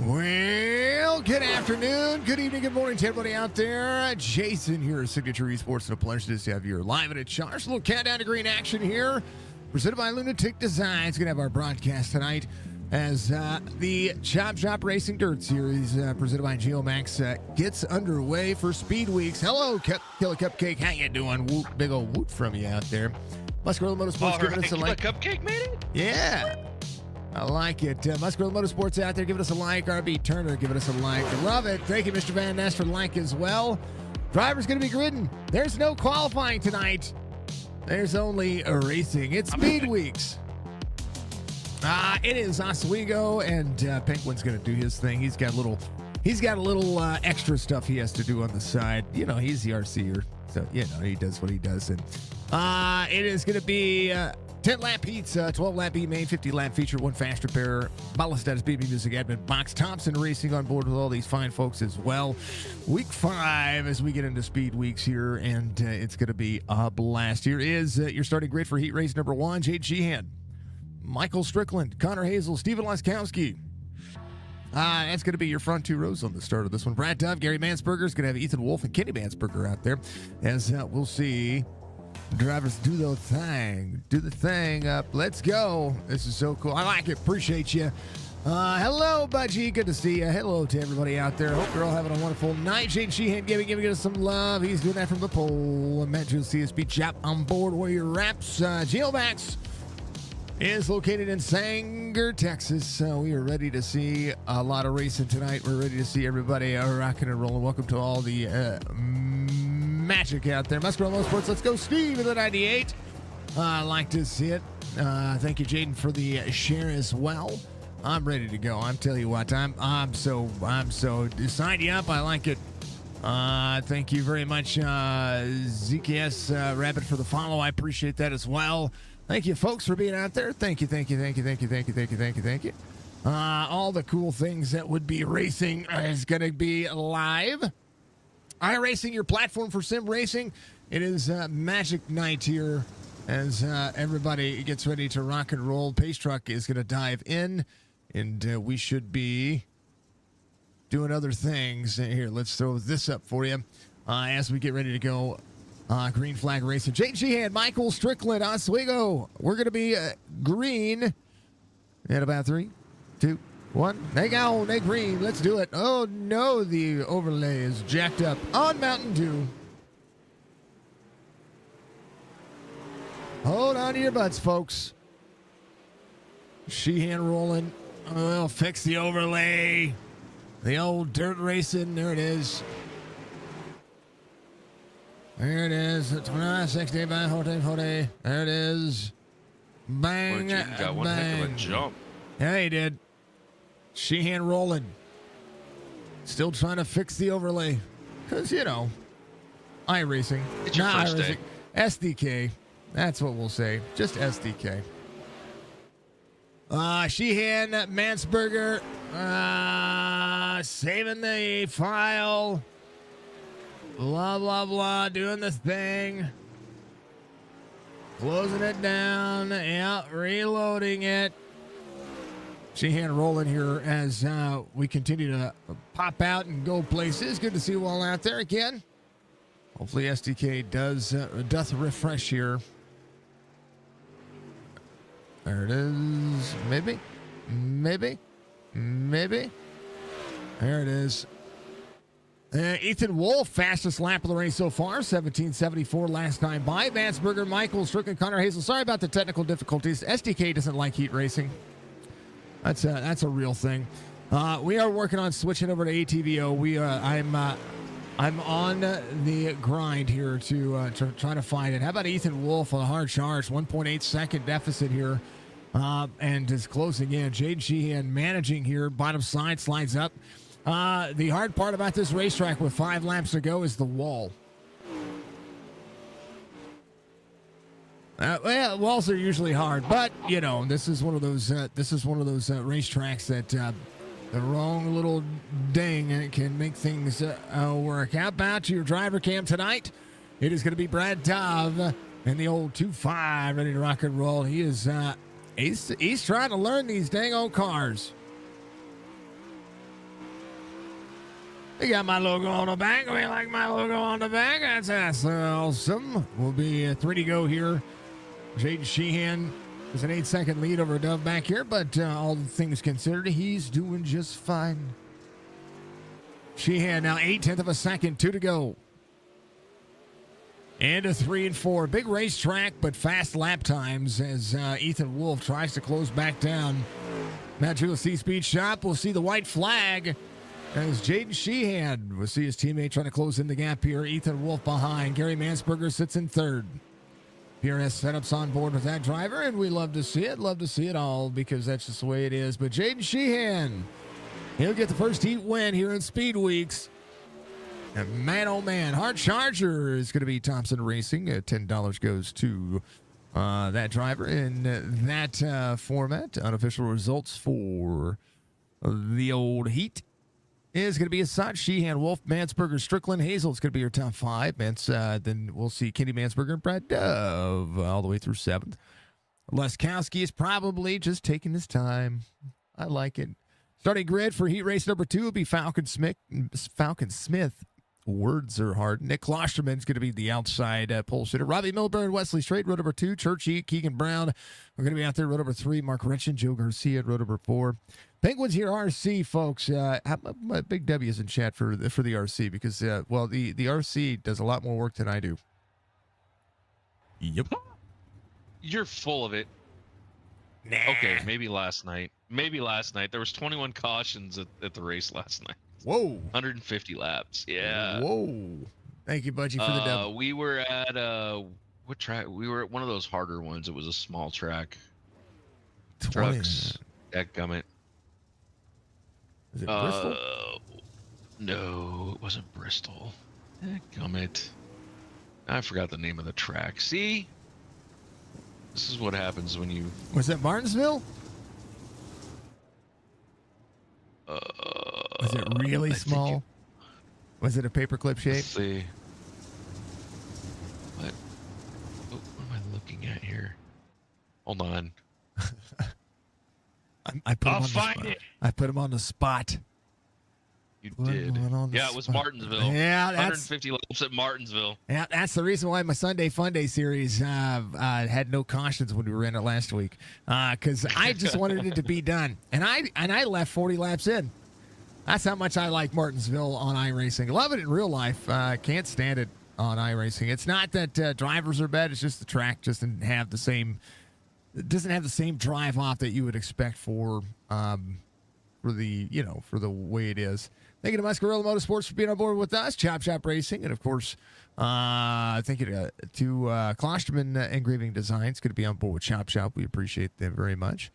Well, good afternoon, good evening, good morning to everybody out there. Jason here, Signature Esports, and a pleasure to have you live at a charge. A little countdown to green action here, presented by Lunatic Designs. Going to have our broadcast tonight as the Chop Shop Racing Dirt Series, presented by Geomax, gets underway for Speed Weeks. Hello, Killer Cupcake. How you doing? Whoop, big old whoop from you out there. Muscarella Motorsports giving us a like. Cupcake meeting? Yeah. I like it. Muscarella Motorsports out there giving us a like. RB Turner giving us a like. I love it. Thank you, Mr. Van Ness, for the like as well. Driver's going to be gridding. There's no qualifying tonight. There's only a racing. It's Speed Weeks. It is Oswego, and Penguin's going to do his thing. He's got a little extra stuff he has to do on the side. You know, he's the RCer, so you know he does what he does. And it is going to be 10-lap heats, 12-lap E main, 50-lap feature, 1 fast repair, bottle status, BB Music admin, Box Thompson Racing on board with all these fine folks as well. Week 5 as we get into Speed Weeks here, and it's going to be a blast. Here is your starting grid for heat race number 1, Jade Sheehan, Michael Strickland, Connor Hazel, Steven Laskowski. That's going to be your front 2 rows on the start of this one. Brad Dove, Gary Mansberger is going to have Ethan Wolf and Kenny Mansberger out there, as we'll see drivers do the thing up. Let's go. This is so cool. I like it. Appreciate you. Hello, Budgie. Good to see you. Hello to everybody out there. Hope you're all having a wonderful night. Jade Sheehan giving us some love. He's doing that from the pole. Matt Jules CSP Chap on board Warrior Raps. Geomax is located in Sanger, Texas. We are ready to see a lot of racing tonight. We're ready to see everybody rocking and rolling. Welcome to all the magic out there. Muscarella Motorsports, let's go, Steve in the 98. I like to see it. Thank you, Jaden, for the share as well. I'm ready to go. I'm telling you what, I'm so sign you up. I like it. Thank you very much, ZKS Rabbit, for the follow. I appreciate that as well. Thank you, folks, for being out there. Thank you. All the cool things that would be racing is going to be live. iRacing, your platform for sim racing. It is magic night here as everybody gets ready to rock and roll. Pace Truck is going to dive in, and we should be doing other things. Here, let's throw this up for you as we get ready to go. Green flag racing. Jake Sheehan, Michael Strickland, Oswego. We're going to be green in about 3, 2, 1. They go. They green. Let's do it. Oh, no. The overlay is jacked up on Mountain Dew. Hold on to your butts, folks. Sheehan rolling. We'll fix the overlay. The old dirt racing. There it is. There it is. 60 by 40. There it is. Bang. Jaden got one heck of a jump. Yeah, he did. Sheehan rolling. Still trying to fix the overlay. Because, you know, iRacing. It's your first day. SDK. That's what we'll say. Just SDK. Sheehan, Mansberger, saving the file. Blah, blah, blah. Doing the thing. Closing it down. Yeah, reloading it. Sheehan rolling here as we continue to pop out and go places. Good to see you all out there again. Hopefully SDK doth refresh here. There it is. Maybe. There it is. Ethan Wolf, fastest lap of the race so far, 17:74 last time by. Mansberger, Michael Strickland, Connor Hazel. Sorry about the technical difficulties. SDK doesn't like heat racing. That's a real thing. We are working on switching over to ATVO. I'm on the grind here to try to find it. How about Ethan Wolf on a hard charge, 1.8 second deficit here, and is closing in. Jade Sheehan managing here, bottom side slides up. The hard part about this racetrack with 5 laps to go is the wall. Well, walls are usually hard, but you know this is one of those racetracks that the wrong little ding can make things work. How about your driver cam tonight? It is going to be Brad Dove and the old 2.5 ready to rock and roll. He is he's trying to learn these dang old cars. We got my logo on the back. We like my logo on the back. That's awesome. We'll be 3 to go here. Jaden Sheehan is an 8-second lead over Dove back here, but all the things considered, he's doing just fine. Sheehan now 0.8 of a second, 2 to go. And a 3 and 4. Big racetrack, but fast lap times as Ethan Wolf tries to close back down. Matt Julius Speed Shop will see the white flag as Jaden Sheehan will see his teammate trying to close in the gap here. Ethan Wolf behind. Gary Mansberger sits in third. PRS setups on board with that driver, and we love to see it. Love to see it all because that's just the way it is. But Jaden Sheehan, he'll get the first heat win here in Speed Weeks. And man, oh man, Hard Charger is going to be Thompson Racing. $10 goes to that driver in that format. Unofficial results for the old heat is going to be Assad, Sheehan, Wolf, Mansberger, Strickland, Hazel. It's going to be your top 5. Then we'll see Kenny Mansberger and Brad Dove all the way through 7th. Leskowski is probably just taking his time. I like it. Starting grid for heat race number 2 will be Falcon Smith. Words are hard. Nick Klosterman's going to be the outside pole sitter. Robbie Milburn, Wesley Strait, row number 2. Churchy, Keegan Brown are going to be out there. Row number 3. Mark Retchen, Joe Garcia, row number 4. Penguins here, RC, folks. Big W's in chat for the RC because, the RC does a lot more work than I do. Yep. You're full of it. Nah. Okay, maybe last night. There was 21 cautions at the race last night. Whoa. 150 laps. Yeah. Whoa. Thank you, Budgie, for the dub. We were at what track? We were at one of those harder ones. It was a small track. 20. Trucks. Dadgummit. Is it Bristol? No, it wasn't Bristol. Dadgummit. I forgot the name of the track. See? This is what happens when you... Was that Martinsville? Was it really small? Was it a paperclip shape? Let's see. What am I looking at here? Hold on. I'll find it. I put him on the spot. You did. Yeah, it was Martinsville. Yeah, that's 150 laps at Martinsville. Yeah, that's the reason why my Sunday Fun Day series had no cautions when we were in it last week, because I just wanted it to be done, and I left 40 laps in. That's how much I like Martinsville on iRacing. Love it in real life. Can't stand it on iRacing. It's not that drivers are bad. It's just the track just doesn't have the same drive off that you would expect for the way it is. Thank you to Muscarella Motorsports for being on board with us. Chop Shop Racing, and of course, thank you to Klosterman Engraving Designs. Going to be on board with Chop Shop. We appreciate them very much.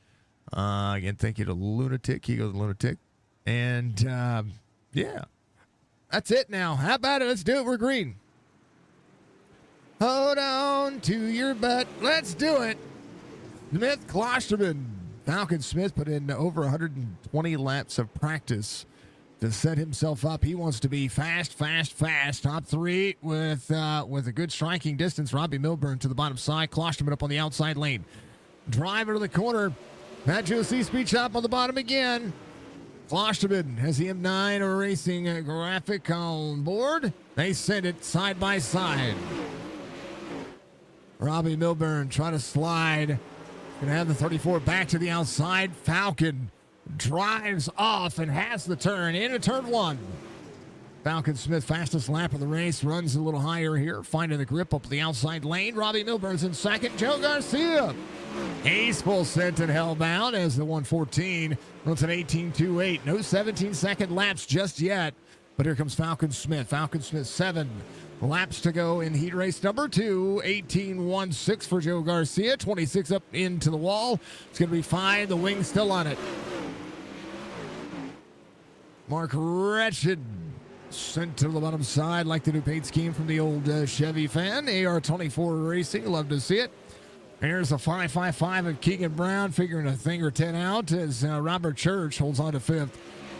Again, thank you to Lunatic, Hugo the Lunatic. And, yeah, that's it now. How about it? Let's do it. We're green. Hold on to your butt. Let's do it. Smith Klosterman. Falcon Smith put in over 120 laps of practice to set himself up. He wants to be fast. Top 3 with a good striking distance. Robbie Milburn to the bottom side. Klosterman up on the outside lane. Driver to the corner. Matt Juicy Speed Shop on the bottom again. Klosterman has the M9 Racing graphic on board. They send it side by side. Robbie Milburn trying to slide. Going to have the 34 back to the outside. Falcon drives off and has the turn into turn 1. Falcon Smith, fastest lap of the race, runs a little higher here, finding the grip up the outside lane. Robbie Milburn's in second. Joe Garcia, he's full sent and hellbound as the 114 runs an 18.28. No 17-second laps just yet, but here comes Falcon Smith. Falcon Smith 7 laps to go in heat race number 2. 18.16 for Joe Garcia. 26 up into the wall. It's going to be fine. The wing's still on it. Mark Retchen sent to the bottom side like the new paint scheme from the old Chevy fan. AR24 Racing, love to see it. Here's a 5.55 of Keegan Brown, figuring a thing or 10 out as Robert Church holds on to 5th.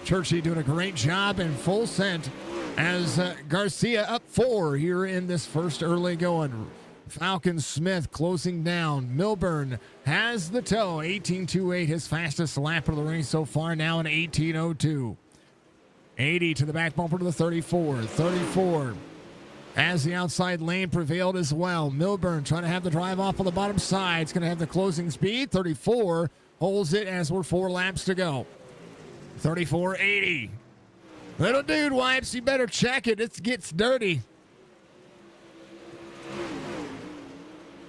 Churchy doing a great job in full scent as Garcia up 4 here in this first early going. Falcon Smith closing down. Milburn has the tow. 18.28, his fastest lap of the race so far, now an 18.02. 80 to the back bumper to the 34. 34 as the outside lane prevailed as well. Milburn trying to have the drive off on the bottom side. It's going to have the closing speed. 34 holds it as we're 4 laps to go. 34, 80. Little dude wipes, you better check it. It gets dirty.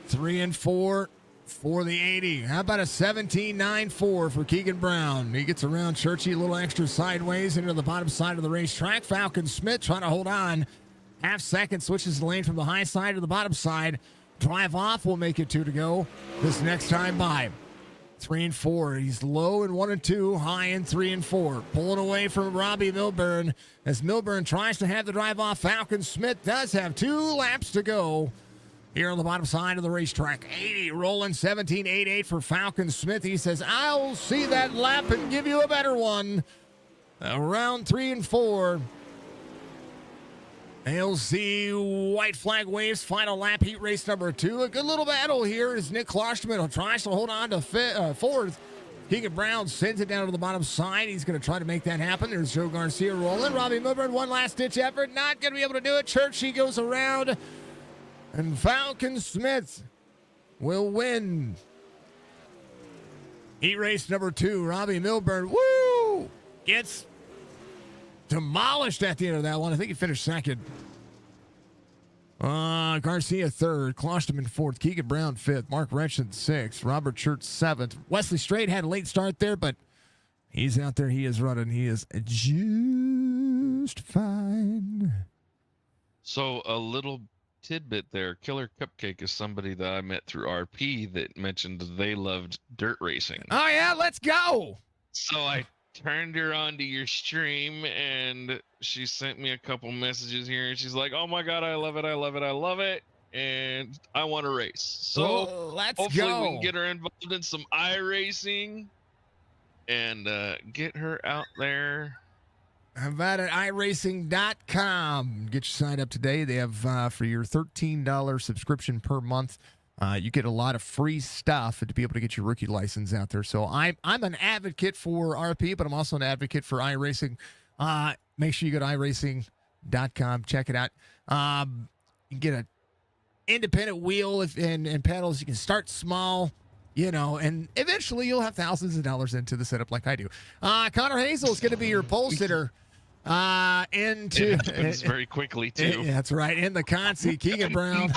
3 and 4 for the 80. How about a 17.94 for Keegan Brown? He gets around Churchy a little extra sideways into the bottom side of the racetrack. Falcon Smith trying to hold on. Half second, switches the lane from the high side to the bottom side. Drive off will make it 2 to go this next time by. 3 and 4. He's low in 1 and 2, high in 3 and 4. Pulling away from Robbie Milburn as Milburn tries to have the drive off. Falcon Smith does have 2 laps to go here on the bottom side of the racetrack. 80 rolling 17.88 for Falcon Smith. He says, I'll see that lap and give you a better one. Around 3 and 4. ALC white flag waves, final lap, heat race number 2. A good little battle here as Nick Klosterman tries to hold on to 4th. Keegan Brown sends it down to the bottom side. He's going to try to make that happen. There's Joe Garcia rolling. Robbie Milburn, one last-ditch effort. Not going to be able to do it. Churchy goes around. And Falcon Smith will win heat race number 2. Robbie Milburn, woo, gets demolished at the end of that one. I think he finished second. Garcia third, Klosterman fourth, Keegan Brown fifth, Mark Retchen sixth, Robert Church seventh. Wesley Strait had a late start there, but he's out there. He is running. He is just fine. So a little tidbit there. Killer Cupcake is somebody that I met through RP that mentioned they loved dirt racing. Oh, yeah, let's go. So I turned her onto your stream and she sent me a couple messages here and she's like, oh my God, I love it. I love it. I love it. And I want to race. So let's hopefully go. we can get her involved in some iRacing and get her out there. How about at iRacing.com? Get you signed up today. They have for your $13 subscription per month. You get a lot of free stuff to be able to get your rookie license out there. So I'm an advocate for RP, but I'm also an advocate for iRacing. Make sure you go to iRacing.com. Check it out. You can get an independent wheel and pedals. You can start small, and eventually you'll have thousands of dollars into the setup like I do. Connor Hazel is going to be your pole sitter. It happens very quickly, too. That's right. In the Consi, Keegan Brown.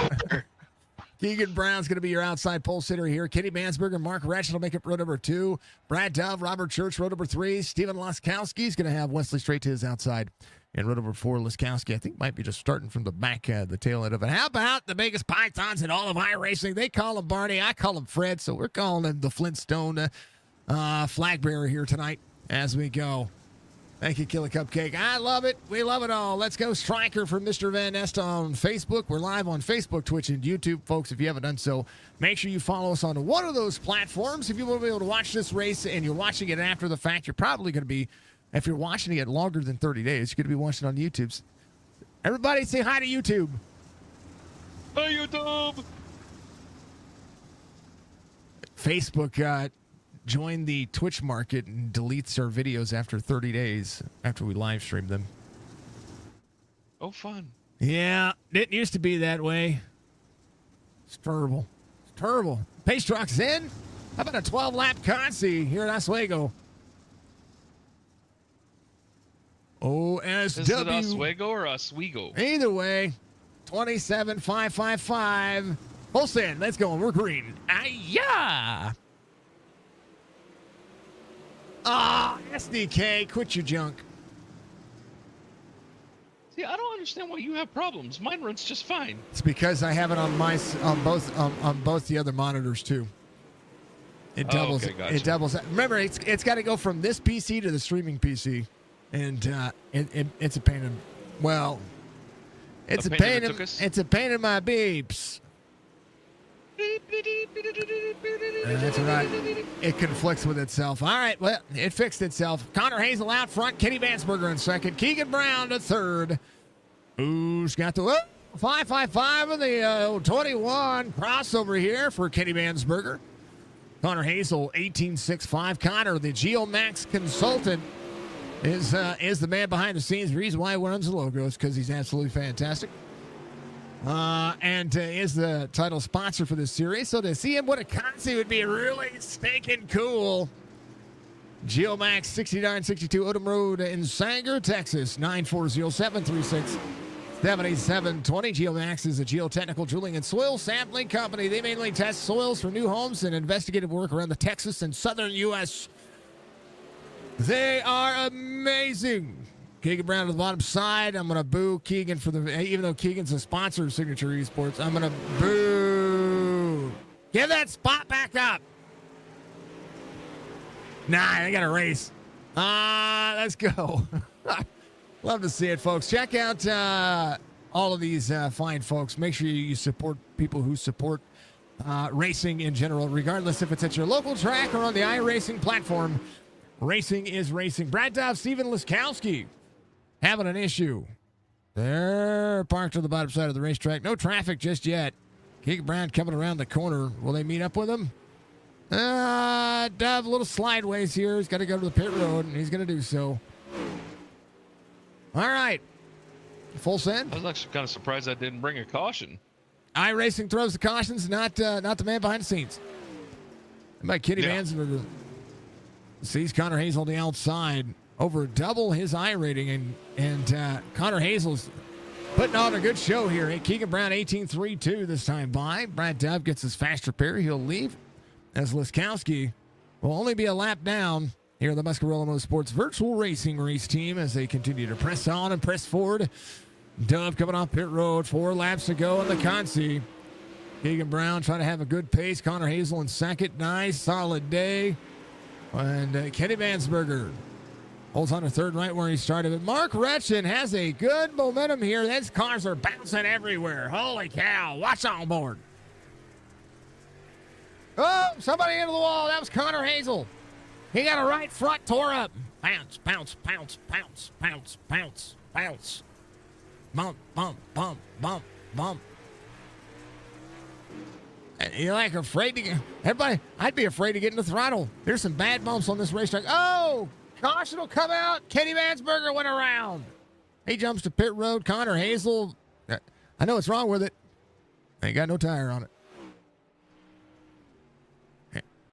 Keegan Brown's going to be your outside pole sitter here. Kenny Mansberger, Mark Retch will make it row number 2. Brad Dove, Robert Church, row number 3. Steven Laskowski is going to have Wesley Strait to his outside. And row number 4, Laskowski, I think might be just starting from the back, the tail end of it. How about the biggest pythons in all of iRacing? They call him Barney. I call him Fred. So we're calling him the Flintstone flag bearer here tonight as we go. Thank you, Killer Cupcake. I love it. We love it all. Let's go, Striker from Mr. Van Nest on Facebook. We're live on Facebook, Twitch, and YouTube, folks. If you haven't done so, make sure you follow us on one of those platforms. If you want to be able to watch this race and you're watching it after the fact, you're probably going to be, if you're watching it longer than 30 days, you're going to be watching it on YouTube. Everybody say hi to YouTube. Hi, YouTube. Facebook, join the Twitch market and deletes our videos after 30 days after we live stream them. Oh, fun. Yeah, didn't used to be that way. It's terrible. It's terrible. Pace truck's in. How about a 12-lap Consi here in Oswego? OSW. Is it Oswego or Oswego? Either way, 27,555. Full send. Let's go. We're green. Ah-ya! SDK, quit your junk. See, I don't understand why you have problems. Mine runs just fine. It's because I have it on both the other monitors too. It doubles. Okay, gotcha. It doubles. Remember, it's got to go from this PC to the streaming PC, and it's a pain in. Well, it's a pain in. It's a pain in my beeps. That's right. It conflicts with itself. All right, well, it fixed itself. Connor Hazel out front. Kenny Mansberger in second. Keegan Brown to third. Who's got the 555 of the 21 crossover here for Kenny Mansberger. Connor Hazel 18.65. Connor, the Geomax consultant, is the man behind the scenes. The reason why he runs the logo is because he's absolutely fantastic. And is the title sponsor for this series. So to see him win a Consi would be really stinking cool. Geomax 6962 Odom Rd Sanger, Texas 940-736-7720. Geomax is a geotechnical drilling and soil sampling company. They mainly test soils for new homes and investigative work around the Texas and southern U.S. They are amazing. Keegan Brown to the bottom side. I'm going to boo Keegan for even though Keegan's a sponsor of Signature Esports, I'm going to boo. Give that spot back up. Nah, they got a race. Let's go. Love to see it, folks. Check out all of these fine folks. Make sure you support people who support racing in general, regardless if it's at your local track or on the iRacing platform. Racing is racing. Brad Dobb, Steven Liskowski having an issue. They're parked on the bottom side of the racetrack. No traffic just yet. Keegan Brown coming around the corner. Will they meet up with him? Dove, a little slideways here. He's got to go to the pit road, and he's going to do so. All right. Full send. I was actually kind of surprised I didn't bring a caution. iRacing throws the cautions, not the man behind the scenes. By Kenny Vansberger. Sees Connor Hazel on the outside. Over double his I rating, and Connor Hazel's putting on a good show here. Keegan Brown 18.32 this time by. Brad Dove gets his fast repair. He'll leave. As Liskowski will only be a lap down here in the Muscarella Motorsports virtual racing race team as they continue to press on and press forward. Dove coming off pit road, 4 laps to go in the Consi. Keegan Brown trying to have a good pace. Connor Hazel in second. Nice, solid day. And Kenny Vansberger holds on to third right where he started. But Mark Retchen has a good momentum here. These cars are bouncing everywhere. Holy cow. Watch on board. Oh, somebody into the wall. That was Connor Hazel. He got a right front tore up. Bounce, bounce, bounce, bounce, bounce, bounce, bounce. Bump, bump, bump, bump, bump. You're like afraid to get, everybody, I'd be afraid to get in the throttle. There's some bad bumps on this racetrack. Oh, caution will come out. Kenny Vansberger went around. He jumps to pit road. Connor Hazel, I know what's wrong with it. Ain't got no tire on it.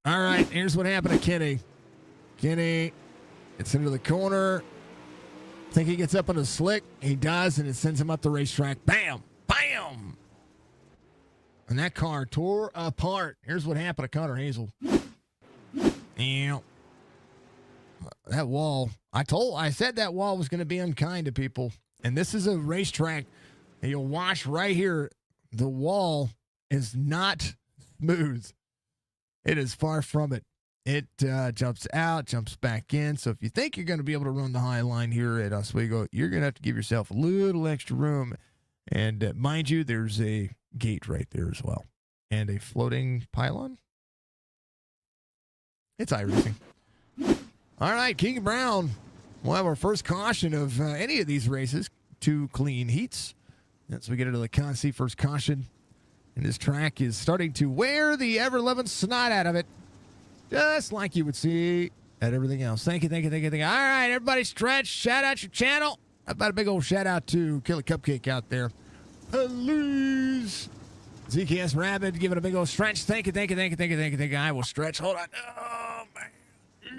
All right, here's what happened to Kenny. Kenny gets into the corner. I think he gets up on the slick. He does, and it sends him up the racetrack. Bam! Bam! And that car tore apart. Here's what happened to Connor Hazel. Yeah. That wall. I said that wall was going to be unkind to people. And this is a racetrack. And you'll watch right here. The wall is not smooth. It is far from it. It jumps out, jumps back in. So if you think you're going to be able to run the high line here at Oswego, you're going to have to give yourself a little extra room. And mind you, there's a gate right there as well. And a floating pylon. It's iRacing. All right, Keegan Brown. We'll have our first caution of any of these races. 2 clean heats. As we get into the Consi, first caution. And this track is starting to wear the ever-loving snot out of it. Just like you would see at everything else. Thank you, thank you, thank you, thank you. All right, everybody stretch. Shout out your channel. How about a big old shout out to Killer Cupcake out there. Please. ZKS Rabbit giving a big old stretch. Thank you, thank you, thank you, thank you, thank you, thank you. I will stretch. Hold on. Oh, man.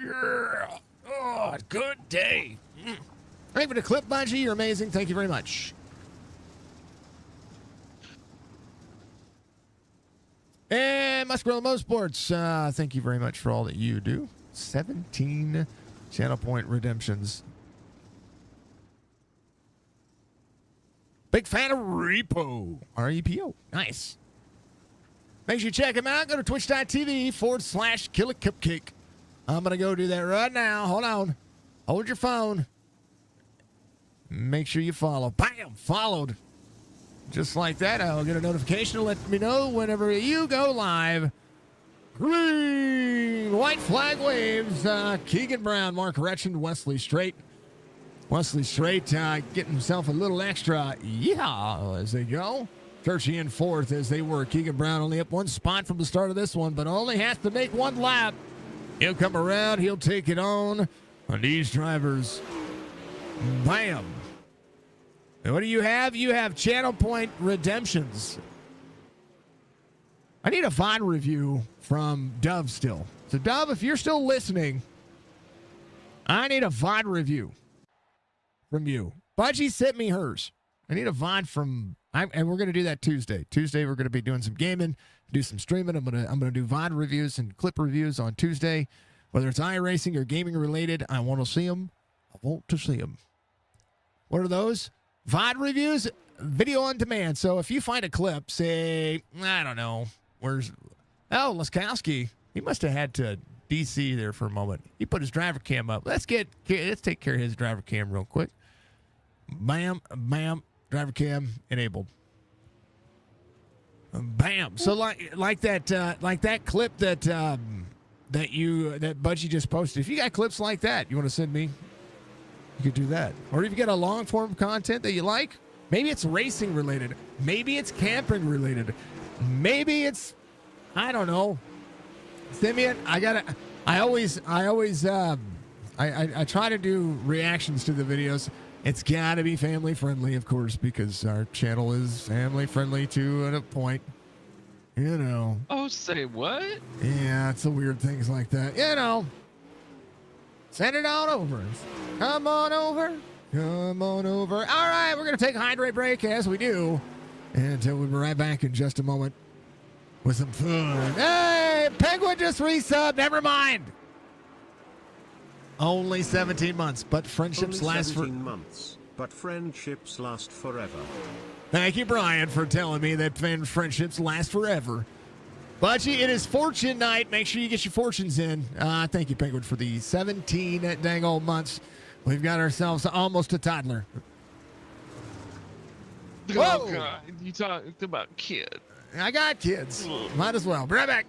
Yeah. Oh, good day. Thank you for the clip, Bungie. You're amazing. Thank you very much. And Muscarella Motorsports, thank you very much for all that you do. 17 channel point redemptions. Big fan of Repo. R-E-P-O. Nice. Make sure you check him out. Go to twitch.tv/Killer Cupcake. I'm going to go do that right now. Hold on. Hold your phone. Make sure you follow. Bam! Followed. Just like that, I'll get a notification to let me know whenever you go live. Green, white flag waves. Keegan Brown, Mark Retchen, Wesley Strait. Wesley Strait getting himself a little extra yeehaw as they go. Churchy in fourth as they were. Keegan Brown only up 1 spot from the start of this one, but only has to make 1 lap. He'll come around. He'll take it on these drivers. Bam. And what do you have? You have Channel Point Redemptions. I need a VOD review from Dove still. So, Dove, if you're still listening, I need a VOD review from you. Budgie sent me hers. I need a VOD from, and we're going to do that Tuesday. Tuesday, we're going to be doing some gaming, do some streaming. I'm gonna do VOD reviews and clip reviews on Tuesday. Whether it's iRacing or gaming related, I want to see them. I want to see them. What are those? VOD reviews, video on demand. So if you find a clip, say, I don't know, Laskowski, he must have had to DC there for a moment. He put his driver cam up. Let's take care of his driver cam real quick. Bam, bam, driver cam enabled. Bam. So like that clip that Budgie just posted. If you got clips like that you want to send me, you could do that. Or if you got a long form content that you like, maybe it's racing related, maybe it's camping related, maybe it's, I don't know. Send me it. I try to do reactions to the videos. It's got to be family friendly, of course, because our channel is family friendly to a point. You know. Oh, say what? Yeah, it's the weird things like that. You know. Send it on over. Come on over. Come on over. All right, we're going to take a hydrate break as we do. And we'll be right back in just a moment with some fun. Hey, Penguin just resubbed. Never mind. Only 17 months, but friendships last for 17 months, but friendships last forever. Thank you, Brian, for telling me that friendships last forever. Budgie, it is fortune night. Make sure you get your fortunes in. Thank you, Penguin, for the 17 dang old months. We've got ourselves almost a toddler. Whoa. Oh, God. You talked about kids. I got kids. Might as well. Be right back.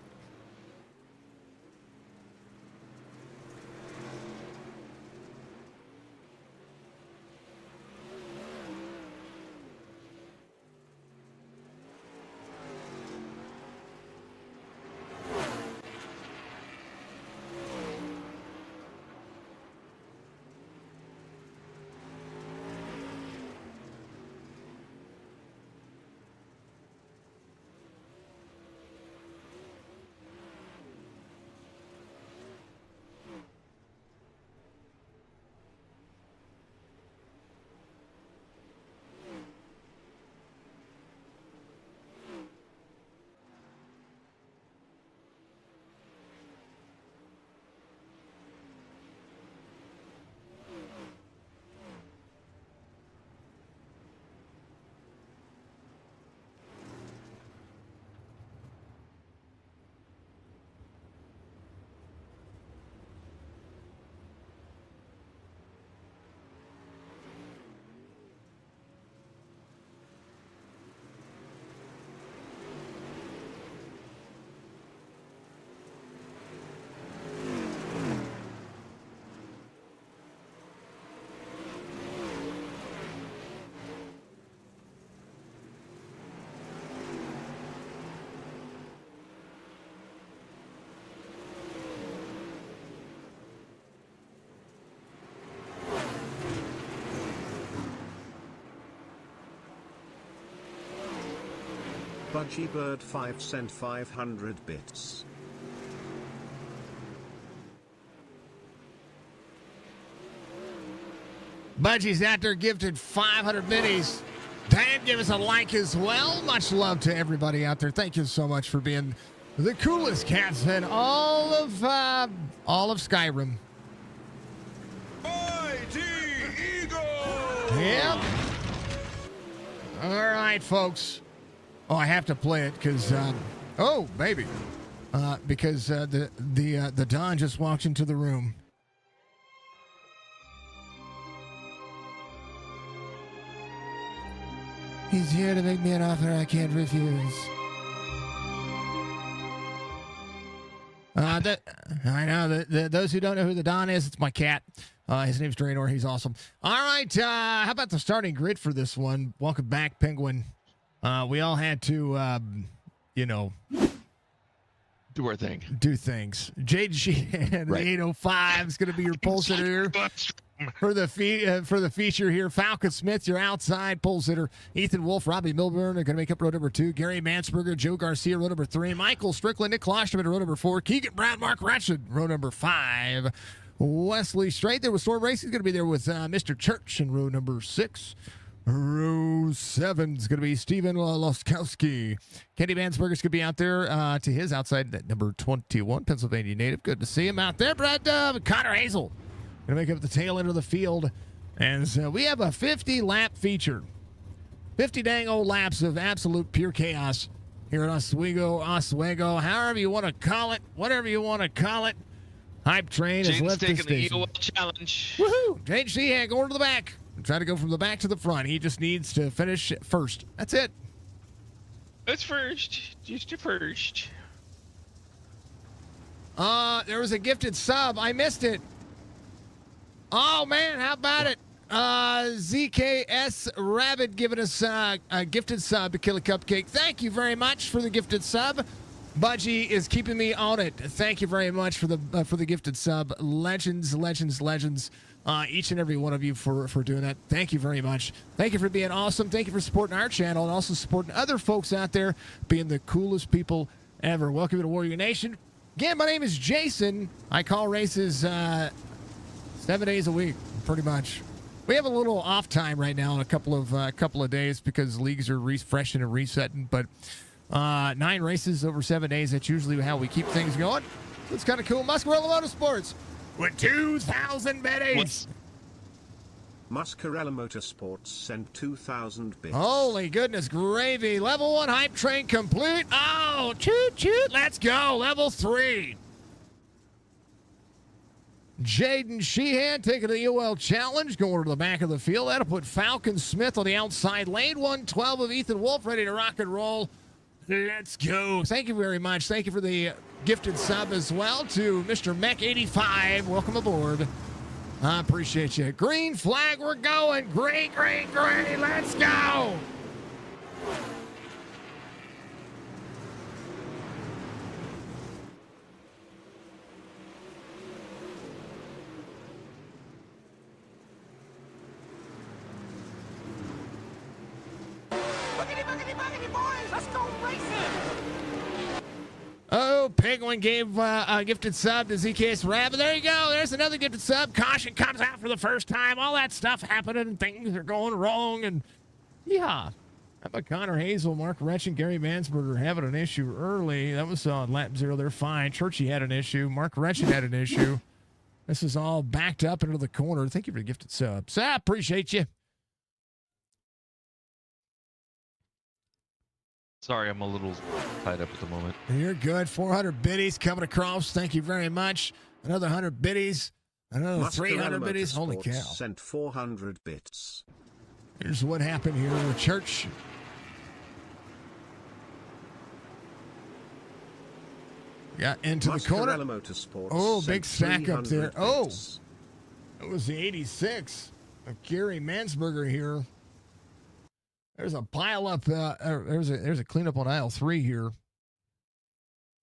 Budgie Bird 5 sent 500 bits. Budgie's out there gifted 500 minis. Dan, give us a like as well. Much love to everybody out there. Thank you so much for being the coolest cats in all of Skyrim. Mighty Eagle! Yep. All right, folks. Oh, I have to play it because, oh, baby, because the Don just walked into the room. He's here to make me an offer I can't refuse. I know those who don't know who the Don is, it's my cat. His name's Draenor. He's awesome. All right, how about the starting grid for this one? Welcome back, Penguin. We all had to, Do our thing. do things. JG and Right. the 805 is going to be your pulse here. for the feature here. Falcon Smith, your outside pole sitter. Ethan Wolf, Robbie Milburn are going to make up row number 2. Gary Mansberger, Joe Garcia, row number 3. Michael Strickland, Nick Klosterman, row number 4. Keegan Brown, Mark Ratchet, row number 5. Wesley Strait there with Storm Racing is going to be there with Mr. Church in row number 6. Row 7 is going to be Steven Loskowski. Kenny Mansberger is going to be out there to his outside, that number 21, Pennsylvania native. Good to see him out there. Brad Dove, Connor Hazel going to make up the tail end of the field. And so we have a 50-lap feature. 50 dang old laps of absolute pure chaos here at Oswego, however you want to call it, whatever you want to call it. Hype train has left the taking the station. EOL challenge. Woohoo! Jade Sheehan going to the back. Try to go from the back to the front. He just needs to finish first. That's it. It's first. Just a first. There was a gifted sub. I missed it. Oh, man. How about it? ZKS Rabbit giving us a gifted sub to Kill a Cupcake. Thank you very much for the gifted sub. Budgie is keeping me on it. Thank you very much for the gifted sub. Legends. Each and every one of you for doing that. Thank you very much. Thank you for being awesome. Thank you for supporting our channel and also supporting other folks out there being the coolest people ever. Welcome to Warrior Nation. Again, my name is Jason. I call races 7 days a week, pretty much. We have a little off time right now in a couple of days because leagues are refreshing and resetting, but 9 races over 7 days, that's usually how we keep things going. So it's kind of cool. Muscarella Motorsports with 2,000 biddies. Muscarella Motorsports sent 2,000 bits. Holy goodness gravy. Level 1 hype train complete. Oh, choot. Let's go. Level 3. Jaden Sheehan taking the EOL challenge, going to the back of the field. That'll put Falcon Smith on the outside lane. 112 of Ethan Wolf ready to rock and roll. Let's go. Thank you very much. Thank you for the gifted sub as well to Mr. Mech85. Welcome aboard. I appreciate you. Green flag, we're going. Green. Let's go. Oh, Penguin gave a gifted sub to ZKS Rabbit. There you go. There's another gifted sub. Caution comes out for the first time. All that stuff happening and things are going wrong. And yeah. How about Connor Hazel, Mark Retch, and Gary Mansberger having an issue early? That was on lap 0. They're fine. Churchy had an issue. Mark Retch had an issue. This is all backed up into the corner. Thank you for the gifted sub. So I appreciate you. Sorry, I'm a little tied up at the moment. You're good. 400 biddies coming across. Thank you very much. Another 100 biddies. Another 300 biddies. Holy cow. Sent 400 bits. Here's what happened here in the church. Got into the corner. Oh, big stack up there. Oh, it was the 86 of Gary Mansberger here. There's a pile up. There's a cleanup on aisle 3 here.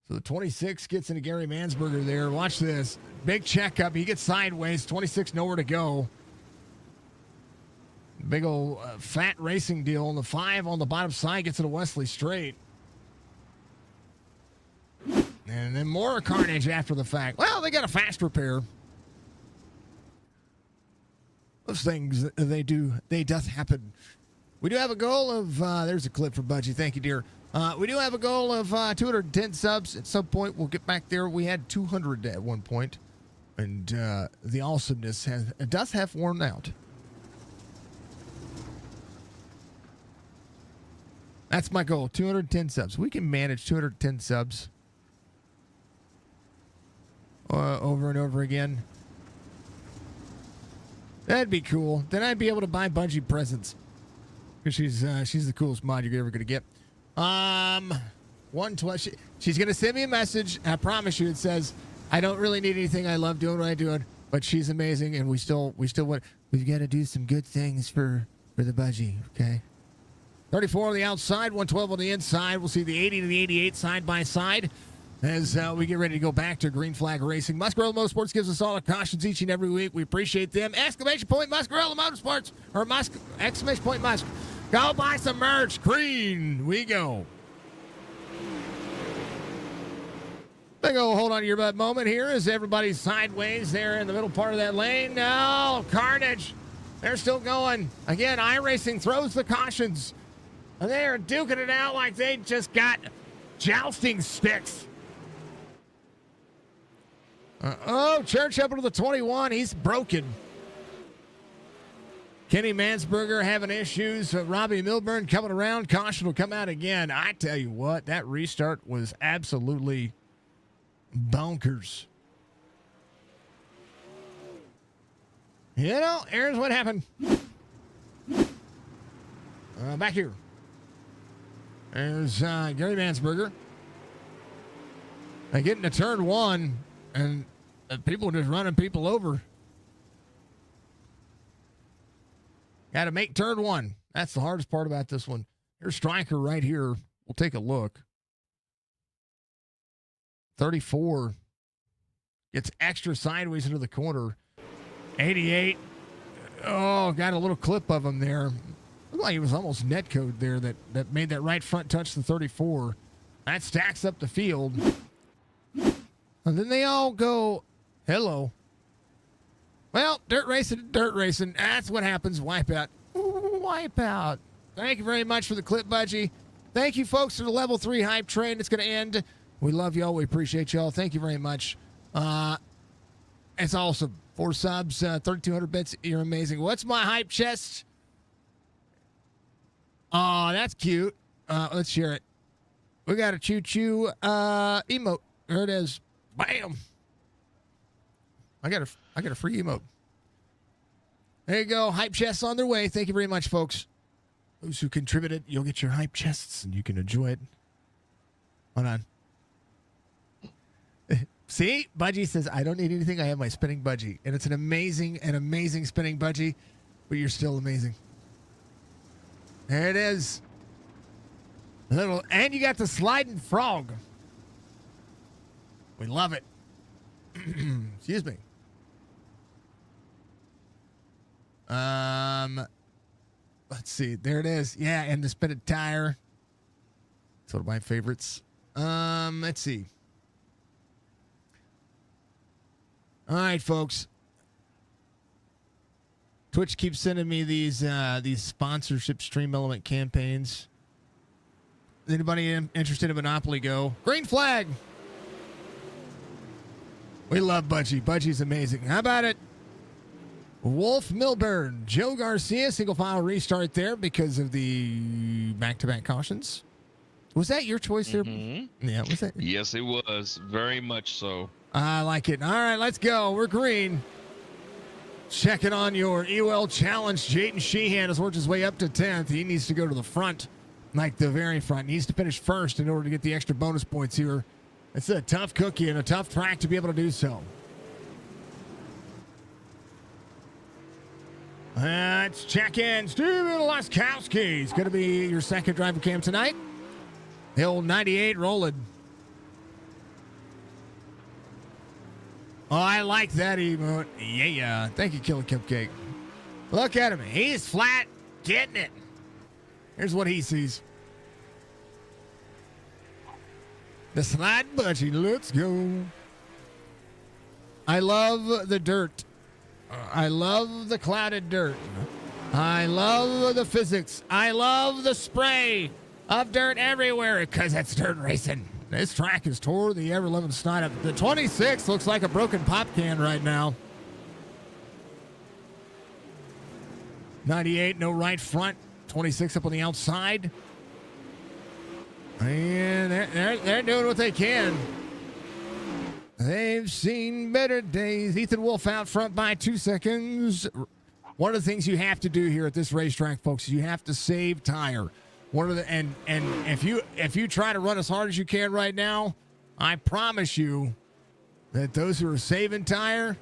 So the 26 gets into Gary Mansberger there. Watch this. Big checkup. He gets sideways. 26 nowhere to go. Big old fat racing deal. And the 5 on the bottom side gets into Wesley Strait. And then more carnage after the fact. Well, they got a fast repair. Those things, they doth happen. We do have a goal of, there's a clip for Budgie. Thank you, dear. We do have a goal of 210 subs. At some point, we'll get back there. We had 200 at one point, and the awesomeness does have worn out. That's my goal, 210 subs. We can manage 210 subs over and over again. That'd be cool. Then I'd be able to buy Bungie presents. Because she's the coolest mod you're ever going to get. 112. She's going to send me a message. I promise you, it says, I don't really need anything. I love doing what I'm doing. But she's amazing, and we still want. We've got to do some good things for the Budgie, okay? 34 on the outside, 112 on the inside. We'll see the 80 to the 88 side by side. as we get ready to go back to green flag racing. Muscarella Motorsports gives us all our cautions each and every week. We appreciate them. Exclamation point Muscarella Motorsports, or exclamation point Musk. Go buy some merch. Green, we go. Big old hold on to your butt moment here as everybody's sideways there in the middle part of that lane. No, carnage. They're still going. Again, iRacing throws the cautions. And they are duking it out like they just got jousting sticks. Church up into the 21. He's broken. Kenny Mansberger having issues. Robbie Milburn coming around. Caution will come out again. I tell you what, that restart was absolutely bonkers. You know, here's what happened. Back here. There's Gary Mansberger. They get into turn one, and people just running people over. Got to make turn one. That's the hardest part about this one. Here's Stryker right here. We'll take a look. 34 gets extra sideways into the corner. 88. Oh, got a little clip of him there. Looked like he was almost net code there that made that right front touch the 34. That stacks up the field. And then they all go, hello. Well, dirt racing. That's what happens. Wipeout. Wipeout. Thank you very much for the clip, Budgie. Thank you, folks, for the level 3 hype train. It's going to end. We love y'all. We appreciate y'all. Thank you very much. It's awesome. 4 subs, 3,200 bits. You're amazing. What's my hype chest? Oh, that's cute. Let's share it. We got a choo-choo emote. There it is. Bam. I got a free emote. There you go. Hype chests on their way. Thank you very much, folks. Those who contributed, you'll get your hype chests and you can enjoy it. Hold on. See, Budgie says, I don't need anything. I have my spinning budgie. And it's an amazing spinning budgie, but you're still amazing. There it is. And you got the sliding frog. We love it. Excuse me. Let's see. There it is. Yeah, and the spinning tire. It's one of my favorites. Let's see. All right, folks. Twitch keeps sending me these sponsorship stream element campaigns. Anybody interested in Monopoly Go? Green flag. We love Budgie. Budgie's amazing. How about it? Wolf Milburn, Joe Garcia, single file restart there because of the back-to-back cautions. Was that your choice there? Mm-hmm. Yeah, was that? Yes, it was. Very much so. I like it. All right, let's go. We're green. Checking on your EOL challenge. Jayden Sheehan has worked his way up to 10th. He needs to go to the front, like the very front. He needs to finish first in order to get the extra bonus points here. It's a tough cookie and a tough track to be able to do so. Let's check in. Steven Laskowski is going to be your second driver cam tonight. The old 98 rolling. Oh, I like that emote. Yeah. Thank you, Killer Cupcake. Look at him. He's flat, getting it. Here's what he sees. The slide budgie. Let's go. I love the dirt. I love the clouded dirt. I love the physics. I love the spray of dirt everywhere because it's dirt racing. This track is tore the ever-loving snot up. The 26 looks like a broken pop can right now. 98, no right front. 26 up on the outside. And they're doing what they can. They've seen better days. Ethan Wolf out front by 2 seconds. One of the things you have to do here at this racetrack, folks, is you have to save tire. And if you try to run as hard as you can right now, I promise you that those who are saving tire,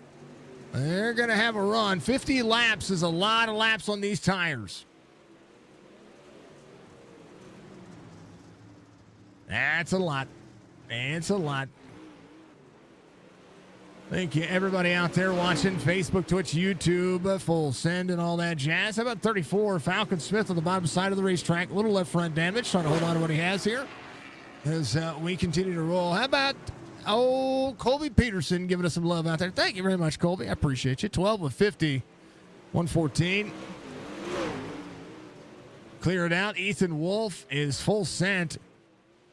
they're going to have a run. 50 laps is a lot of laps on these tires. That's a lot. It's a lot. Thank you, everybody out there watching Facebook, Twitch, YouTube, full send and all that jazz. How about 34, Falcon Smith on the bottom side of the racetrack. A little left front damage, trying to hold on to what he has here as we continue to roll. How about, Colby Peterson giving us some love out there. Thank you very much, Colby. I appreciate you. 12 of 50, 114. Clear it out. Ethan Wolf is full sent.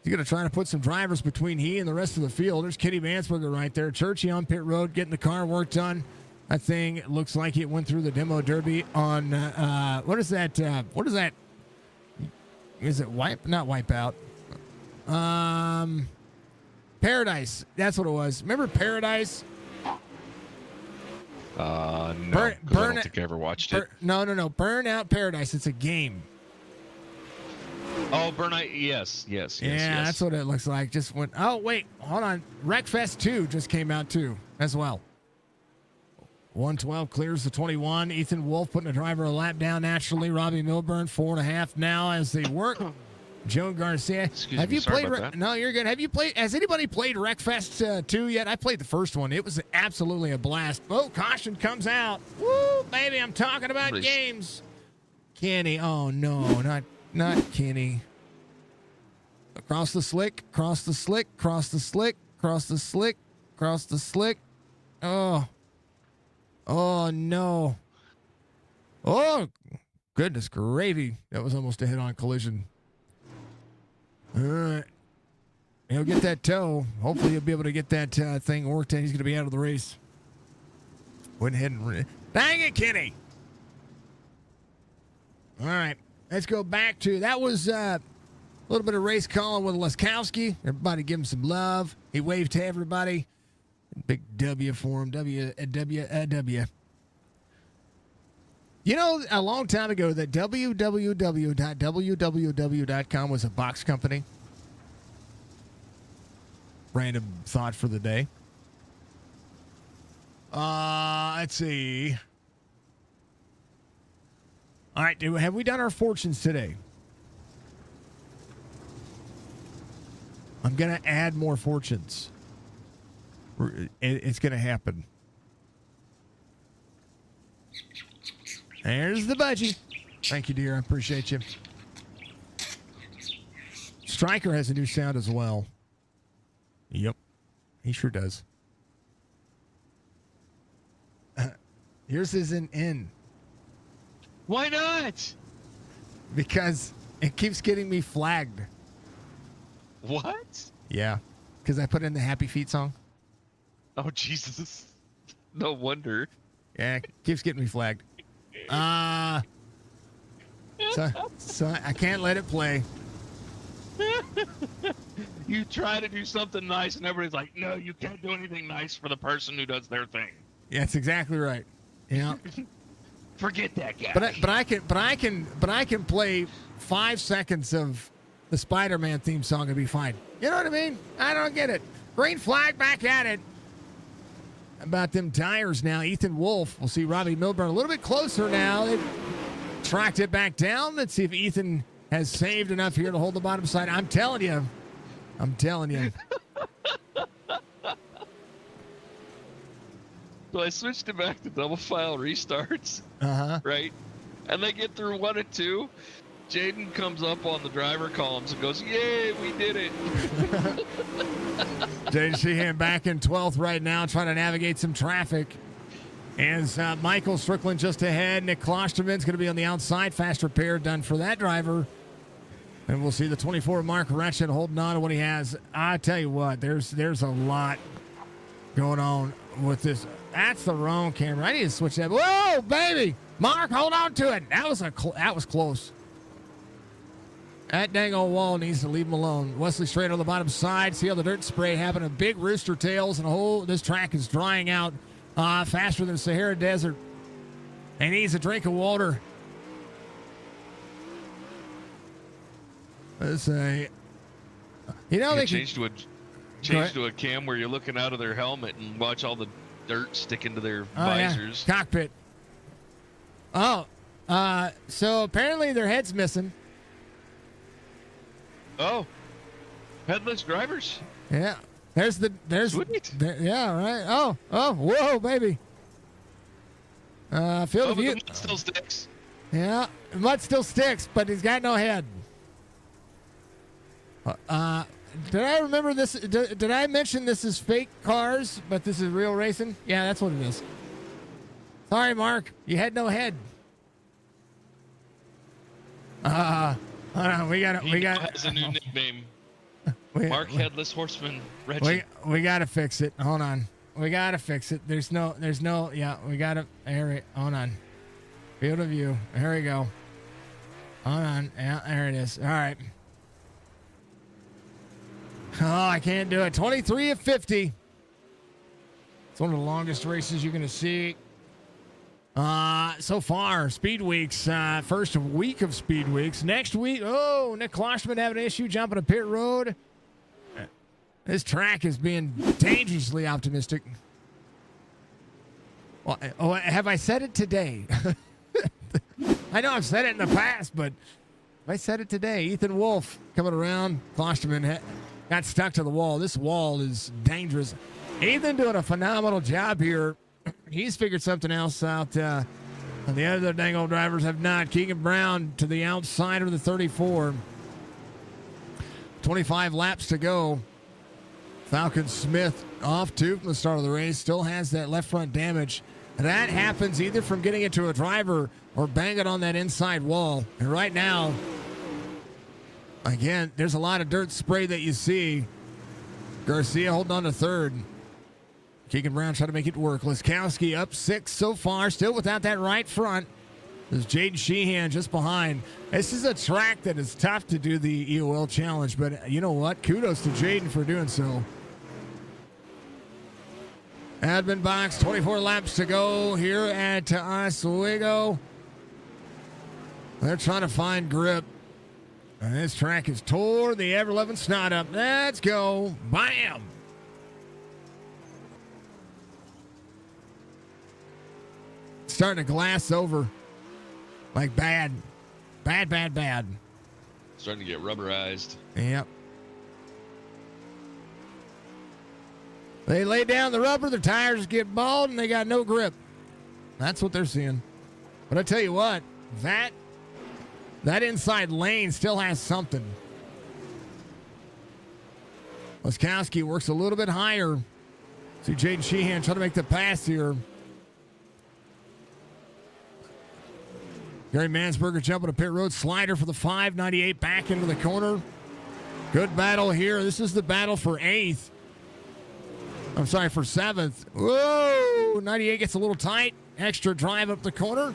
He's going to try to put some drivers between he and the rest of the field. There's Kitty Mansberger right there. Churchy on pit road, getting the car work done. That thing looks like it went through the demo derby on, what is that? What is that? Is it not Wipeout. Paradise. That's what it was. Remember Paradise? No, 'cause I don't think I ever watched it. No. Burnout Paradise. It's a game. Oh, Burnout. Yes. Yeah, yes. that's what it looks like. Just went. Oh, wait. Hold on. Wreckfest 2 just came out, too, as well. 112 clears the 21. Ethan Wolf putting a driver a lap down naturally. Robbie Milburn, 4.5 now as they work. Joe Garcia. Excuse me, sorry about that. No, you're good. Has anybody played Wreckfest 2 yet? I played the first one. It was absolutely a blast. Oh, caution comes out. Woo, baby, I'm talking about games. Kenny. Oh, no, not Kenny. Across the slick, cross the slick, cross the slick, cross the slick, cross the slick. Oh. Oh, no. Oh, goodness gravy. That was almost a head-on collision. All right. He'll get that toe. Hopefully he'll be able to get that thing worked and he's going to be out of the race. Went ahead and... Dang it, Kenny. All right. Let's go back to... That was a little bit of race calling with Laskowski. Everybody give him some love. He waved to everybody. Big W for him. W. You know, a long time ago that www.com was a box company. Random thought for the day. Let's see. All right, have we done our fortunes today? I'm going to add more fortunes. It's going to happen. There's the budgie. Thank you, dear. I appreciate you. Stryker has a new sound as well. Yep. He sure does. Yours isn't in. Why not? Because it keeps getting me flagged. What? Yeah. Because I put in the Happy Feet song. Oh, Jesus. No wonder. Yeah, it keeps getting me flagged. So I can't let it play. You try to do something nice and everybody's like, no, you can't do anything nice for the person who does their thing. Yeah, that's exactly right. Yeah. Forget that guy. But I can play 5 seconds of the Spider-Man theme song and be fine. You know what I mean? I don't get it. Green flag, back at it. About them tires now. Ethan Wolf. We'll see Robbie Milburn a little bit closer now. They've tracked it back down. Let's see if Ethan has saved enough here to hold the bottom side. I'm telling you. So I switched it back to double file restarts. Right? And they get through 1 and 2. Jaden comes up on the driver columns and goes, yay, we did it. Jaden Sheehan back in 12th right now, trying to navigate some traffic. As Michael Strickland just ahead. Nick Klosterman's going to be on the outside. Fast repair done for that driver. And we'll see the 24 Mark Retchen holding on to what he has. I tell you what, there's a lot going on with this. That's the wrong camera. I need to switch that. Whoa, baby! Mark, hold on to it. That was close. That dang old wall needs to leave him alone. Wesley straight on the bottom side. See how the dirt spray happened. A big rooster tails and this track is drying out faster than Sahara Desert. And needs a drink of water. Let's say, you know, they change to a cam where you're looking out of their helmet and watch all the dirt stick into their visors. Yeah. Cockpit. Oh, so apparently their head's missing. Oh. Headless drivers. Yeah. There's Sweet. yeah, right. Oh, whoa, baby. Field of view. The mud still sticks. Yeah, mud still sticks, but he's got no head. Did I remember this? Did I mention this is fake cars, but this is real racing? Yeah, that's what it is. Sorry, Mark, you had no head. Hold on, we got. Has a new nickname. Mark Headless Horseman Reggie. We gotta fix it. Hold on. We gotta fix it. There's no. Yeah, we gotta. Hold on. Field of view. Here we go. Hold on. Yeah, there it is. All right. Oh, I can't do it. 23 of 50. It's one of the longest races you're gonna see. So far, Speed Weeks, first week of Speed Weeks. Next week, Nick Klosterman having an issue jumping a pit road. This track is being dangerously optimistic. Well, have I said it today? I know I've said it in the past, but I said it today. Ethan Wolf coming around. Klosterman got stuck to the wall. This wall is dangerous. Ethan doing a phenomenal job here. He's figured something else out. The other dang old drivers have not. Keegan Brown to the outside of the 34. 25 laps to go. Falcon Smith off two from the start of the race. Still has that left front damage. And that happens either from getting into a driver or banging on that inside wall. And right now, again, there's a lot of dirt spray that you see. Garcia holding on to third. Keegan Brown trying to make it work. Liskowski up 6 so far, still without that right front. There's Jaden Sheehan just behind. This is a track that is tough to do the EOL challenge, but you know what? Kudos to Jaden for doing so. Admin box, 24 laps to go here at Oswego. They're trying to find grip. And this track has tore the ever-loving snot up. Let's go. Bam! Starting to glass over. Like bad. Bad. Starting to get rubberized. Yep. They lay down the rubber, the tires get bald, and they got no grip. That's what they're seeing. But I tell you what, that inside lane still has something. Liskowski works a little bit higher. See Jaden Sheehan trying to make the pass here. Gary Mansberger jumping a pit road slider for the 598 back into the corner. Good battle here. This is the battle for 8th. I'm sorry, for 7th. Whoa! 98 gets a little tight. Extra drive up the corner.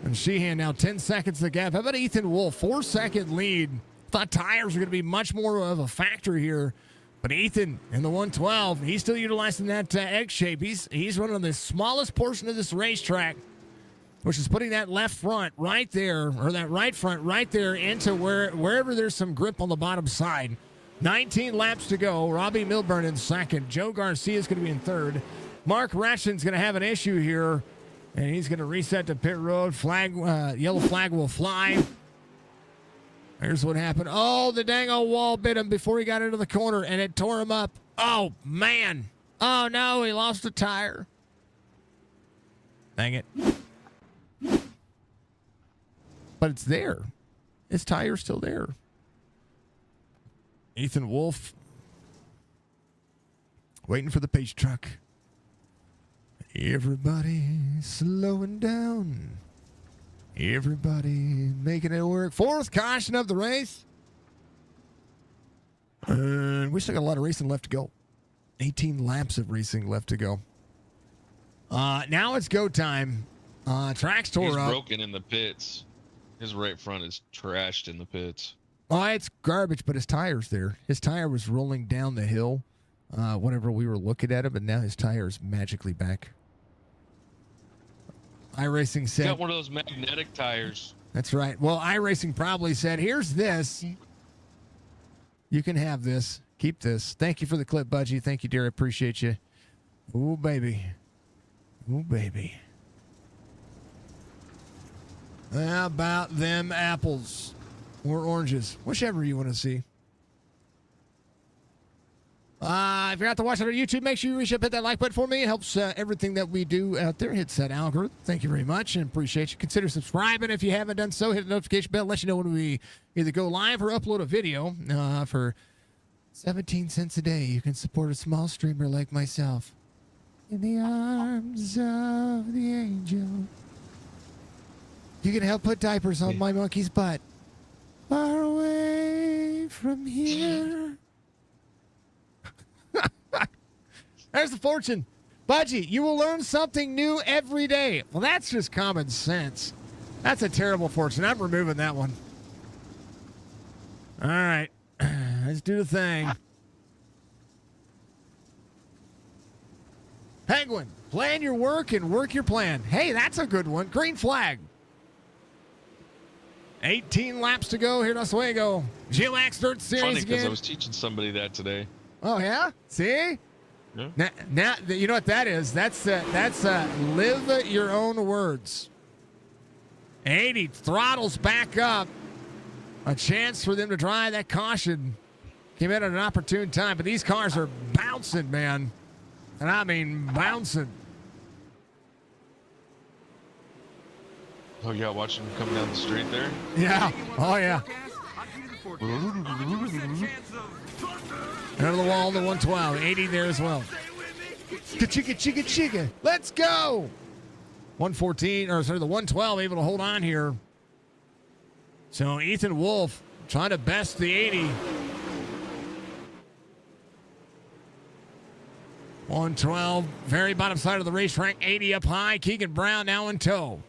And Sheehan now 10 seconds the gap. How about Ethan Wolf? 4-second lead. Thought tires were going to be much more of a factor here. But Ethan in the 112, he's still utilizing that egg shape. He's running the smallest portion of this racetrack, which is putting that left front right there, or that right front right there into wherever there's some grip on the bottom side. 19 laps to go. Robbie Milburn in second. Joe Garcia is going to be in third. Mark Ratchen's going to have an issue here, and he's going to reset to pit road. Yellow flag will fly. Here's what happened. Oh, the dang old wall bit him before he got into the corner, and it tore him up. Oh, man. Oh, no, he lost a tire. Dang it. But it's there. His tire's still there. Ethan Wolf waiting for the pace truck. Everybody slowing down. Everybody making it work. 4th caution of the race. And we still got a lot of racing left to go. 18 laps of racing left to go. Now it's go time. Track's tore up. He's broken in the pits. His right front is trashed in the pits. Oh, it's garbage, but his tire's there. His tire was rolling down the hill whenever we were looking at him, but now his tire is magically back. iRacing said... He's got one of those magnetic tires. That's right. Well, iRacing probably said, here's this. You can have this. Keep this. Thank you for the clip, Budgie. Thank you, dear. I appreciate you. Ooh, baby. Ooh, baby. How about them apples? Or oranges, whichever you want to see. If you're out to watch it on YouTube, make sure you reach up, hit that like button for me. It helps everything that we do out there. Hits that algorithm. Thank you very much and appreciate you. Consider subscribing if you haven't done so. Hit the notification bell. Let you know when we either go live or upload a video. For 17 cents a day, you can support a small streamer like myself. In the arms of the angel. You can help put diapers on my monkey's butt. Far away from here. There's the fortune. Budgie, you will learn something new every day. Well, that's just common sense. That's a terrible fortune. I'm removing that one. All right. Let's do the thing. Penguin, plan your work and work your plan. Hey, that's a good one. Green flag. 18 laps to go here at Oswego. Geomax Rd Sanger Funny because again. I was teaching somebody that today. Oh, yeah? See? Yeah. Now, you know what that is? That's live your own words. 80 throttles back up. A chance for them to drive that caution. Came in at an opportune time, but these cars are bouncing, man. And I mean bouncing. Oh, yeah, watching him come down the street there. Yeah. Oh, yeah. Out of the wall, the 112. 80 there as well. Ka-chicka, chicka, chicka. Let's go. 114, or sorry, the 112 able to hold on here. So Ethan Wolf trying to best the 80. 112, very bottom side of the racetrack. 80 up high. Keegan Brown now in tow.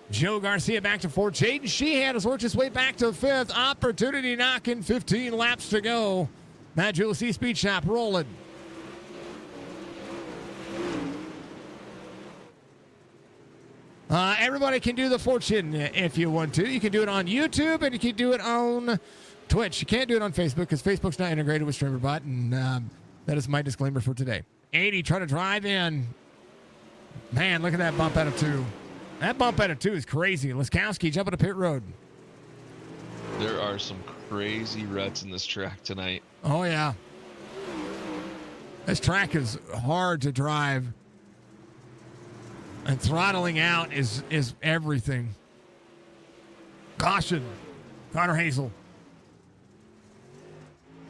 Joe Garcia back to fourth. Jaden Sheehan has worked his way back to fifth. Opportunity knocking. 15 laps to go. Matt Julius Speed Shop rolling. Everybody can do the fortune if you want to. You can do it on YouTube and you can do it on Twitch. You can't do it on Facebook because Facebook's not integrated with StreamerBot, and that is my disclaimer for today. 80 trying to drive in. Man, look at that bump out of 2. That bump out of 2 is crazy. Laskowski jumping to pit road. There are some crazy ruts in this track tonight. Oh, yeah. This track is hard to drive. And throttling out is everything. Caution. Connor Hazel.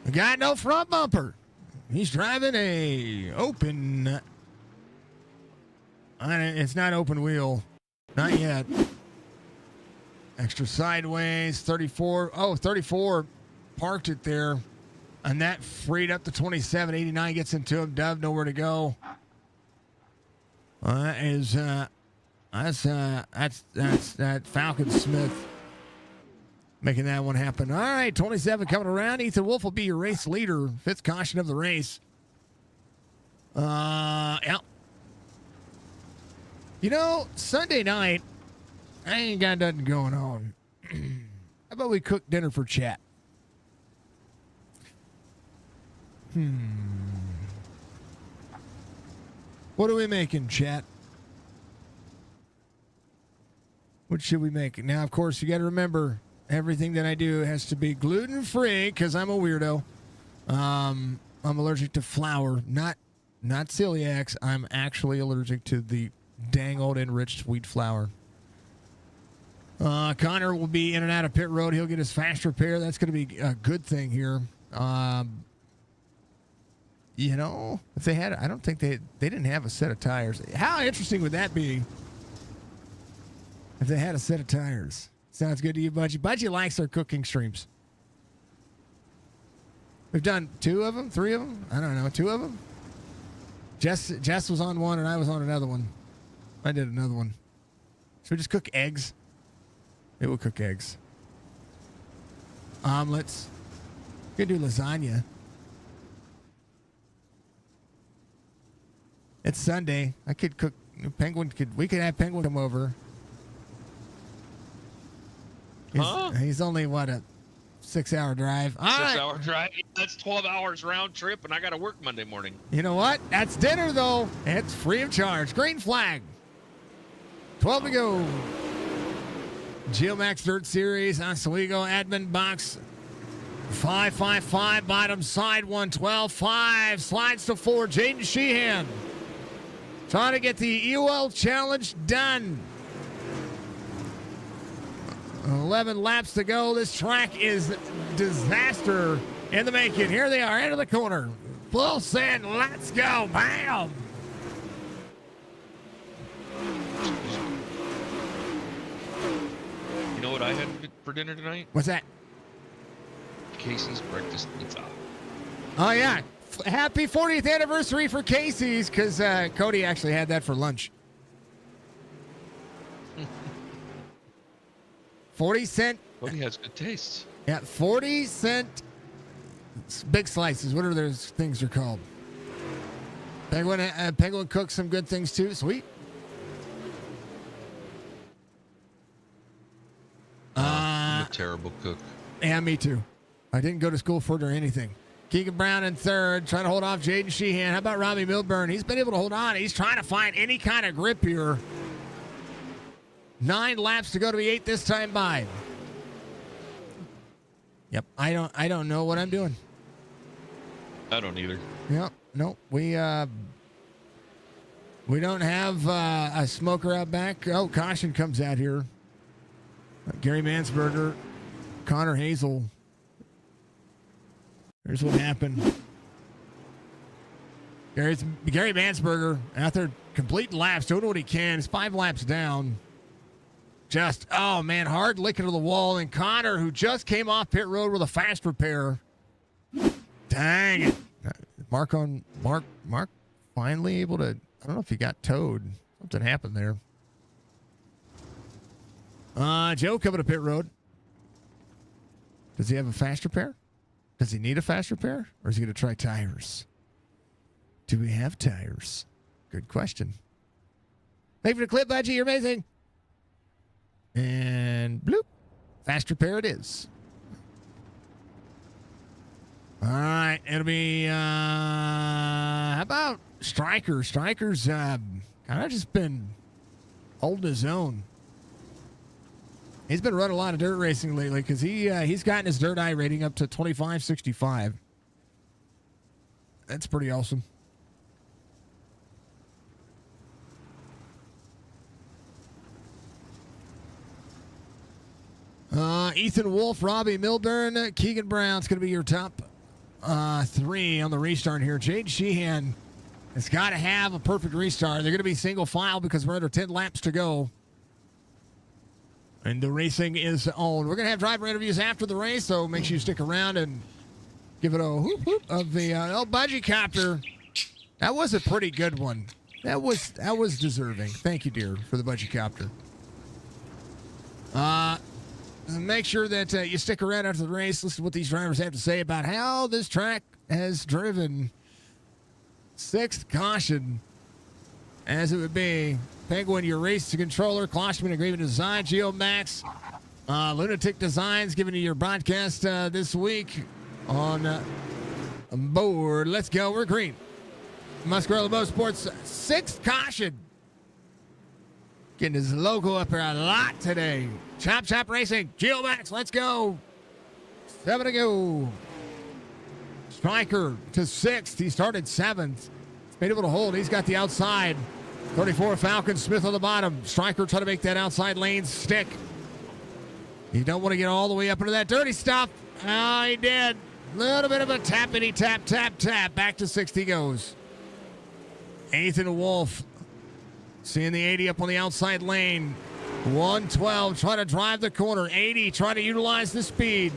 The guy no front bumper. He's driving a open. It's not open wheel. Not yet. Extra sideways. 34. Oh, 34 parked it there. And that freed up to 27. 89 gets into him. Dove nowhere to go. That's Falcon Smith making that one happen. All right, 27 coming around. Ethan Wolf will be your race leader. 5th caution of the race. Yeah. You know, Sunday night, I ain't got nothing going on. How about we cook dinner for chat? What are we making, chat? What should we make? Now, of course, you got to remember, everything that I do has to be gluten-free because I'm a weirdo. I'm allergic to flour, not celiacs. I'm actually allergic to the dang old enriched wheat flour. Connor will be in and out of pit road. He'll get his fast repair. That's going to be a good thing here. You know, if they had, I don't think they didn't have a set of tires. How interesting would that be if they had a set of tires? Sounds good to you, Budgie. Budgie likes our cooking streams. We've done 2 of them, 3 of them. I don't know, 2 of them. Jess was on one and I was on another one. I did another one. Should we just cook eggs? Maybe we'll cook eggs. Omelets. We could do lasagna. It's Sunday. I could cook. We could have Penguin come over. He's only what, a 6-hour drive. All right. 6-hour drive. That's 12 hours round trip, and I got to work Monday morning. You know what? That's dinner though. It's free of charge. Green flag. 12 to go. Geomax Dirt Series, Oswego admin box. 555 bottom side 112. 5 slides to 4. Jaden Sheehan trying to get the EOL challenge done. 11 laps to go. This track is disaster in the making. Here they are, into the corner. Full send. Let's go. Bam. You know what I had for dinner tonight? What's that? Casey's breakfast pizza. Oh, yeah. Happy 40th anniversary for Casey's, because Cody actually had that for lunch. 40-cent. Cody has good taste. Yeah, 40-cent big slices, whatever those things are called. Penguin cooks some good things, too. Sweet. I'm a terrible cook. Yeah, me too. I didn't go to school for it or anything. Keegan Brown in third, trying to hold off Jaden Sheehan. How about Robbie Milburn? He's been able to hold on. He's trying to find any kind of grip here. 9 laps to go to be 8 this time by. Yep, I don't know what I'm doing. I don't either. Yep, no, we don't have a smoker out back. Oh, caution comes out here. Gary Mansberger, Connor Hazel. Here's what happened. Gary Mansberger out there completing laps, doing what he can. He's 5 laps down. Just, oh man, hard licking to the wall. And Connor, who just came off pit road with a fast repair. Dang it. Mark finally able to, I don't know if he got towed. Something happened there. Joe coming to pit road. Does he have a fast repair? Does he need a fast repair? Or is he going to try tires? Do we have tires? Good question. Thank you for the clip, Budgie. You're amazing. And bloop. Fast repair it is. All right. It'll be, how about Stryker? Stryker's kind of just been holding his own. He's been running a lot of dirt racing lately because he's gotten his dirt I rating up to 2565. That's pretty awesome. Ethan Wolf, Robbie Milburn, Keegan Brown's going to be your top 3 on the restart here. Jade Sheehan has got to have a perfect restart. They're going to be single file because we're under 10 laps to go. And the racing is on. We're going to have driver interviews after the race, so make sure you stick around and give it a whoop whoop of the old budgie copter. That was a pretty good one. That was deserving. Thank you, dear, for the budgie copter. Make sure that you stick around after the race. Listen to what these drivers have to say about how this track has driven. 6th caution, as it would be. Penguin, your race controller. Klosterman, agreement design. Geomax, Lunatic Designs, giving you your broadcast this week on board. Let's go. We're green. Muscarella Motorsports, 6th caution. Getting his logo up here a lot today. Chop Chop Racing. Geomax, let's go. 7 to go. Stryker to 6th. He started 7th. He's been able to hold. He's got the outside. 34 Falcon Smith on the bottom. Stryker trying to make that outside lane stick. You don't want to get all the way up into that dirty stuff. Oh, he did. Little bit of a tappity tap, tap, tap. Back to 6th he goes. Ethan Wolf. Seeing the 80 up on the outside lane. 112 trying to drive the corner. 80 trying to utilize the speed.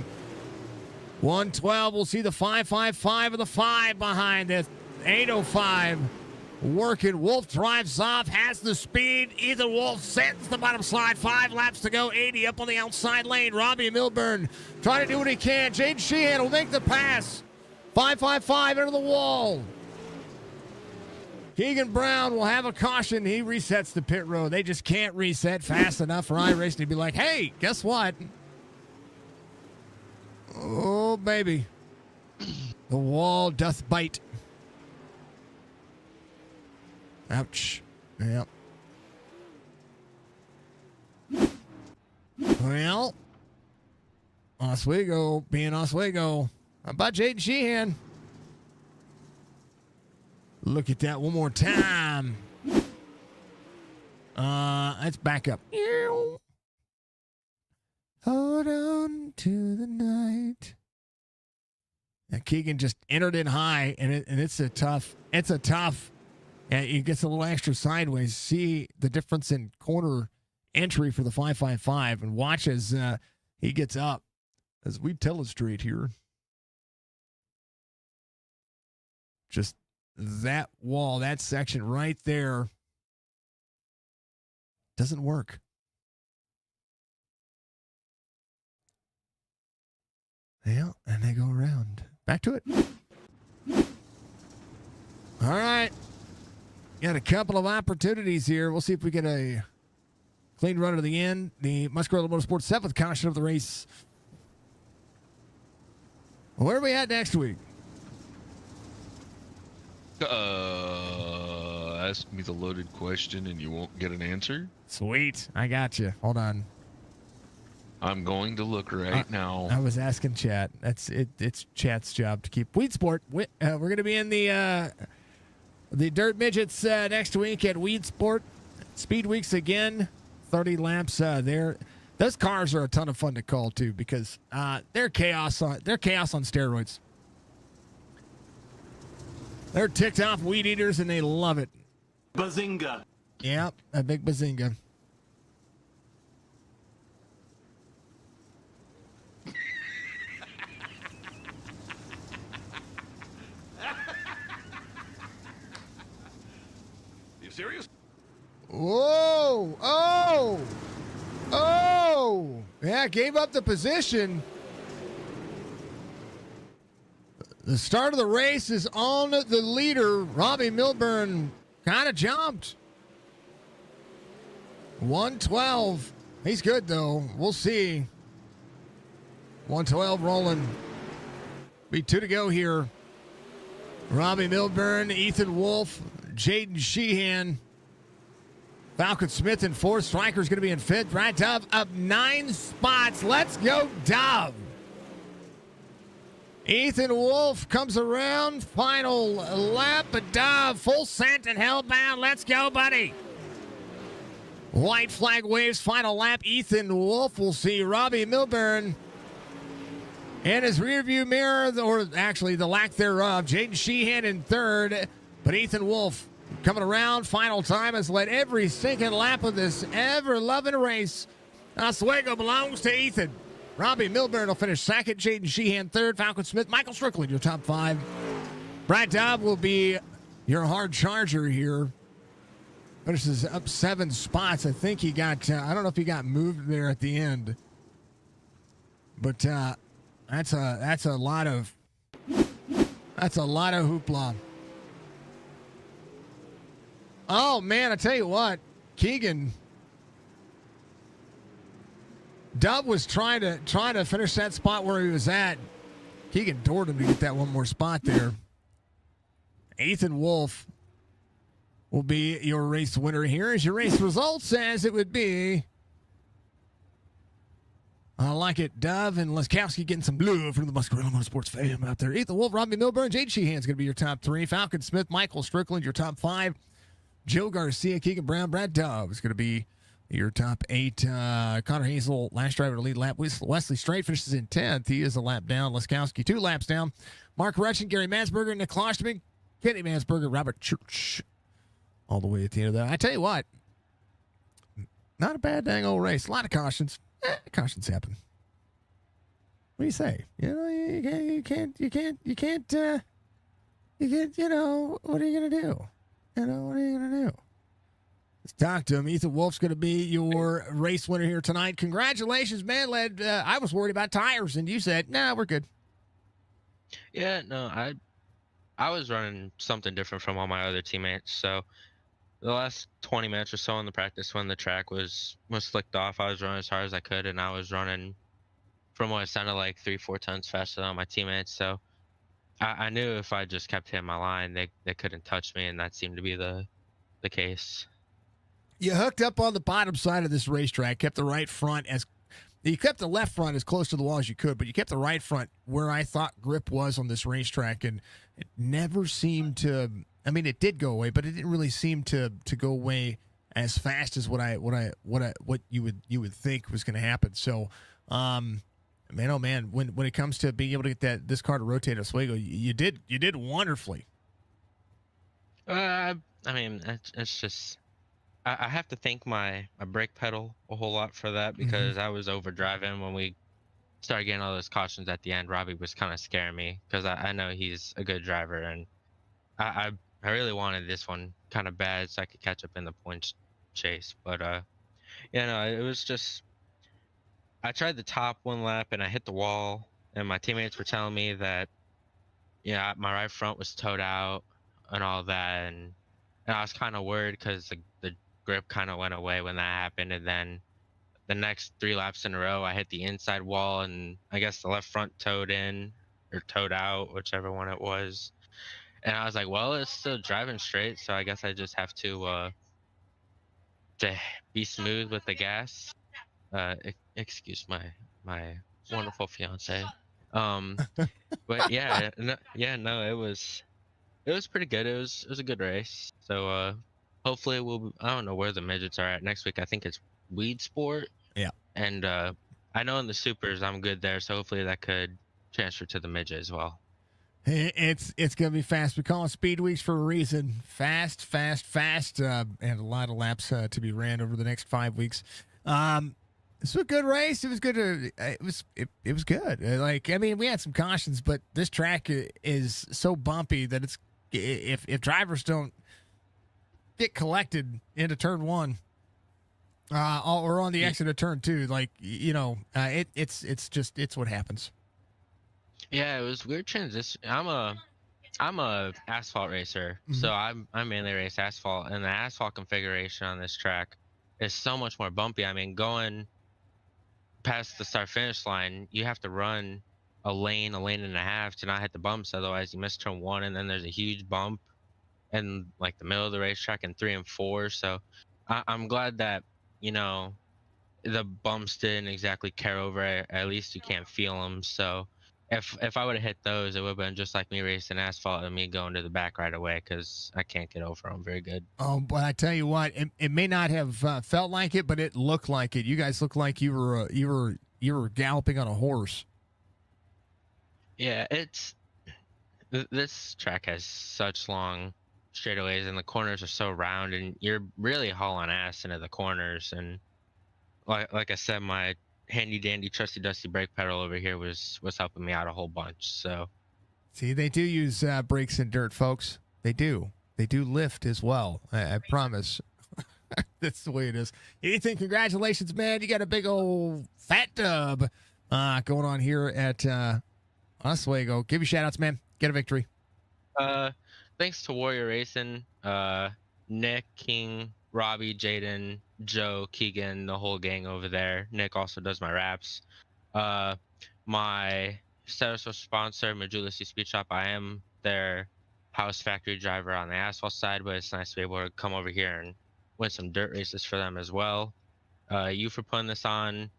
112 will see the 555 of the 5 behind it. 805 working. Wolf drives off, has the speed. Ethan Wolf sends the bottom slide. 5 laps to go. 80 up on the outside lane. Robbie Milburn trying to do what he can. Jade Sheehan will make the pass. 555 into the wall. Keegan Brown will have a caution. He resets the pit road. They just can't reset fast enough for iRacing to be like, hey, guess what? Oh, baby. The wall doth bite. Ouch. Yep. Well, Oswego being Oswego. How about Jaden Sheehan? Look at that one more time. Let's back up. Hold on to the night. And Keegan just entered in high, and it's a tough. Yeah, he gets a little extra sideways. See the difference in corner entry for the 5.55, and watch as he gets up, as we illustrate here. Just that wall, that section right there, doesn't work. Yeah, and they go around. Back to it. All right. Got a couple of opportunities here. We'll see if we get a clean run to the end. The Muscarella Motorsports 7th caution of the race. Where are we at next week? Ask me the loaded question and you won't get an answer. Sweet. I got you. Hold on. I'm going to look right now. I was asking chat. That's it. It's chat's job to keep Weed Sport. We're going to be in the Dirt Midgets next week at Weed Sport. Speed Weeks again. 30 laps there. Those cars are a ton of fun to call too because they're chaos on steroids. They're ticked off weed eaters and they love it. Bazinga. Yep, a big bazinga. You serious? Whoa! Oh! Yeah, gave up the position. The start of the race is on the leader. Robbie Milburn kind of jumped. 112. He's good, though. We'll see. 112 rolling. Be 2 to go here. Robbie Milburn, Ethan Wolf, Jaden Sheehan, Falcon Smith in 4th. Striker's going to be in 5th. Brad Dove up 9 spots. Let's go, Dove. Ethan Wolf comes around. Final lap. Dove full scent and hellbound. Let's go, buddy. White flag waves. Final lap. Ethan Wolf will see Robbie Milburn in his rearview mirror, or actually the lack thereof. Jaden Sheehan in 3rd, but Ethan Wolf coming around. Final time has led every sinking lap of this ever-loving race. Oswego belongs to Ethan. Robbie Milburn will finish 2nd. Jaden Sheehan 3rd. Falcon Smith, Michael Strickland, your top 5. Brad Dobb will be your hard charger here. Finishes up 7 spots. I think he got, I don't know if he got moved there at the end. But that's a lot of hoopla. Oh man, I tell you what, Keegan. Dub was trying to finish that spot where he was at. Keegan doored him to get that one more spot there. Ethan Wolf will be your race winner here. As your race results as it would be. I like it. Dove and Leskowski getting some blue from the Muscarella Motorsports fam out there. Ethan Wolf, Robbie Milburn, Jade Sheehan's going to be your top 3. Falcon Smith, Michael Strickland, your top 5. Joe Garcia, Keegan Brown, Brad Dove is going to be your top 8. Connor Hazel, last driver to lead lap. Wesley Strait finishes in 10th. He is a lap down. Leskowski 2 laps down. Mark Rutschen, Gary Mansberger, Nick Klosterman, Kenny Mansberger, Robert Church. All the way at the end of that. I tell you what, not a bad dang old race. A lot of cautions. Cautions happen. What do you say? You know, you can't, you know, what are you going to do? You know, what are you going to do? Let's talk to him. Ethan Wolf's going to be your race winner here tonight. Congratulations, man. I was worried about tires, and you said, nah, we're good. Yeah, no, I was running something different from all my other teammates. So the last 20 minutes or so in the practice when the track was slicked off, I was running as hard as I could, and I was running from what it sounded like 3-4 tons faster than my teammates. So I knew if I just kept hitting my line, they couldn't touch me, and that seemed to be the case. You hooked up on the bottom side of this racetrack, kept the right front as You kept the left front as close to the wall as you could, but you kept the right front where I thought grip was on this racetrack, and it never seemed to. I mean, it did go away, but it didn't really seem to go away as fast as what you would think was going to happen. So, man, oh man, when it comes to being able to get this car to rotate Oswego, you did wonderfully. I mean, it's just I have to thank my brake pedal a whole lot for that, because I was overdriving when we started getting all those cautions at the end. Robbie was kind of scaring me because I know he's a good driver, and I really wanted this one kind of bad so I could catch up in the points chase. But it was just I tried the top one lap and I hit the wall, and my teammates were telling me that my right front was towed out and all that, and I was kind of worried because the grip kind of went away when that happened. And then the next 3 laps in a row, I hit the inside wall, and I guess the left front towed in or towed out, whichever one it was. And I was like, well, it's still driving straight, so I guess I just have to be smooth with the gas. Excuse my wonderful fiance. But no, it was pretty good. It was a good race. So hopefully I don't know where the midgets are at next week. I think it's Weed Sport. Yeah. And I know in the supers I'm good there, so hopefully that could transfer to the midget as well. It's gonna be fast. We call it Speed Weeks for a reason. Fast, and a lot of laps to be ran over the next 5 weeks. It's a good race. It was good. It was good. We had some cautions, but this track is so bumpy that it's if drivers don't get collected into turn 1, or on the exit of turn 2, it's what happens. Yeah, it was weird transition. I'm a asphalt racer, so I mainly race asphalt, and the asphalt configuration on this track is so much more bumpy. I mean, going past the start finish line, you have to run a lane and a half to not hit the bumps, otherwise you miss turn 1, and then there's a huge bump in like the middle of the racetrack in 3 and 4. So I'm glad that the bumps didn't exactly carry over. At least you can't feel them. So if I would have hit those, it would have been just like me racing asphalt and me going to the back right away, because I can't get over them very good. Oh, but I tell you what, it may not have felt like it, but it looked like it. You guys looked like you were galloping on a horse. Yeah, this track has such long straightaways, and the corners are so round, and you're really hauling ass into the corners. And like I said, my handy dandy trusty dusty brake pedal over here was helping me out a whole bunch. So see, they do use brakes in dirt, folks. They do lift as well. I promise. That's the way it is. Ethan, congratulations, man. You got a big old fat dub going on here at Oswego. Give you shout outs, man. Get a victory. Thanks to Warrior Racing, Nick, King, Robbie, Jaden, Joe, Keegan, the whole gang over there. Nick also does my raps. My Stereoscope sponsor, Majulisi Speed Shop, I am their house factory driver on the asphalt side, but it's nice to be able to come over here and win some dirt races for them as well. You for putting this on,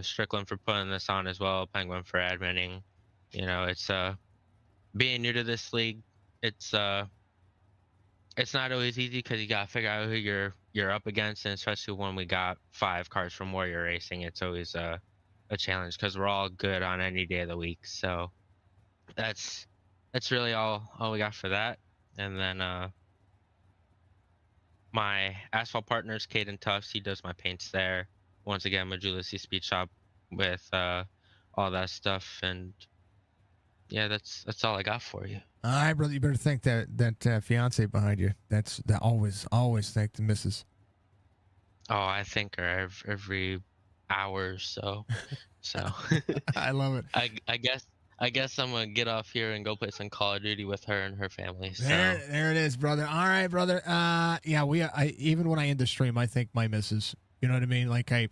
Strickland for putting this on as well, Penguin for adminning. It's being new to this league, it's not always easy, because you gotta figure out who you're up against, and especially when we got 5 cars from Warrior Racing, it's always a challenge, because we're all good on any day of the week. So that's really all we got for that. And then my asphalt partners, Caden Tufts, he does my paints there. Once again, Majulisi Speed Shop with all that stuff. And yeah, that's all I got for you. All right, brother. You better thank that fiance behind you. That always thank the missus. Oh, I thank her every hour or so. So I love it. I guess I'm gonna get off here and go play some Call of Duty with her and her family. So. There it is, brother. All right, brother. Even when I end the stream, I thank my missus. You know what I mean? Like I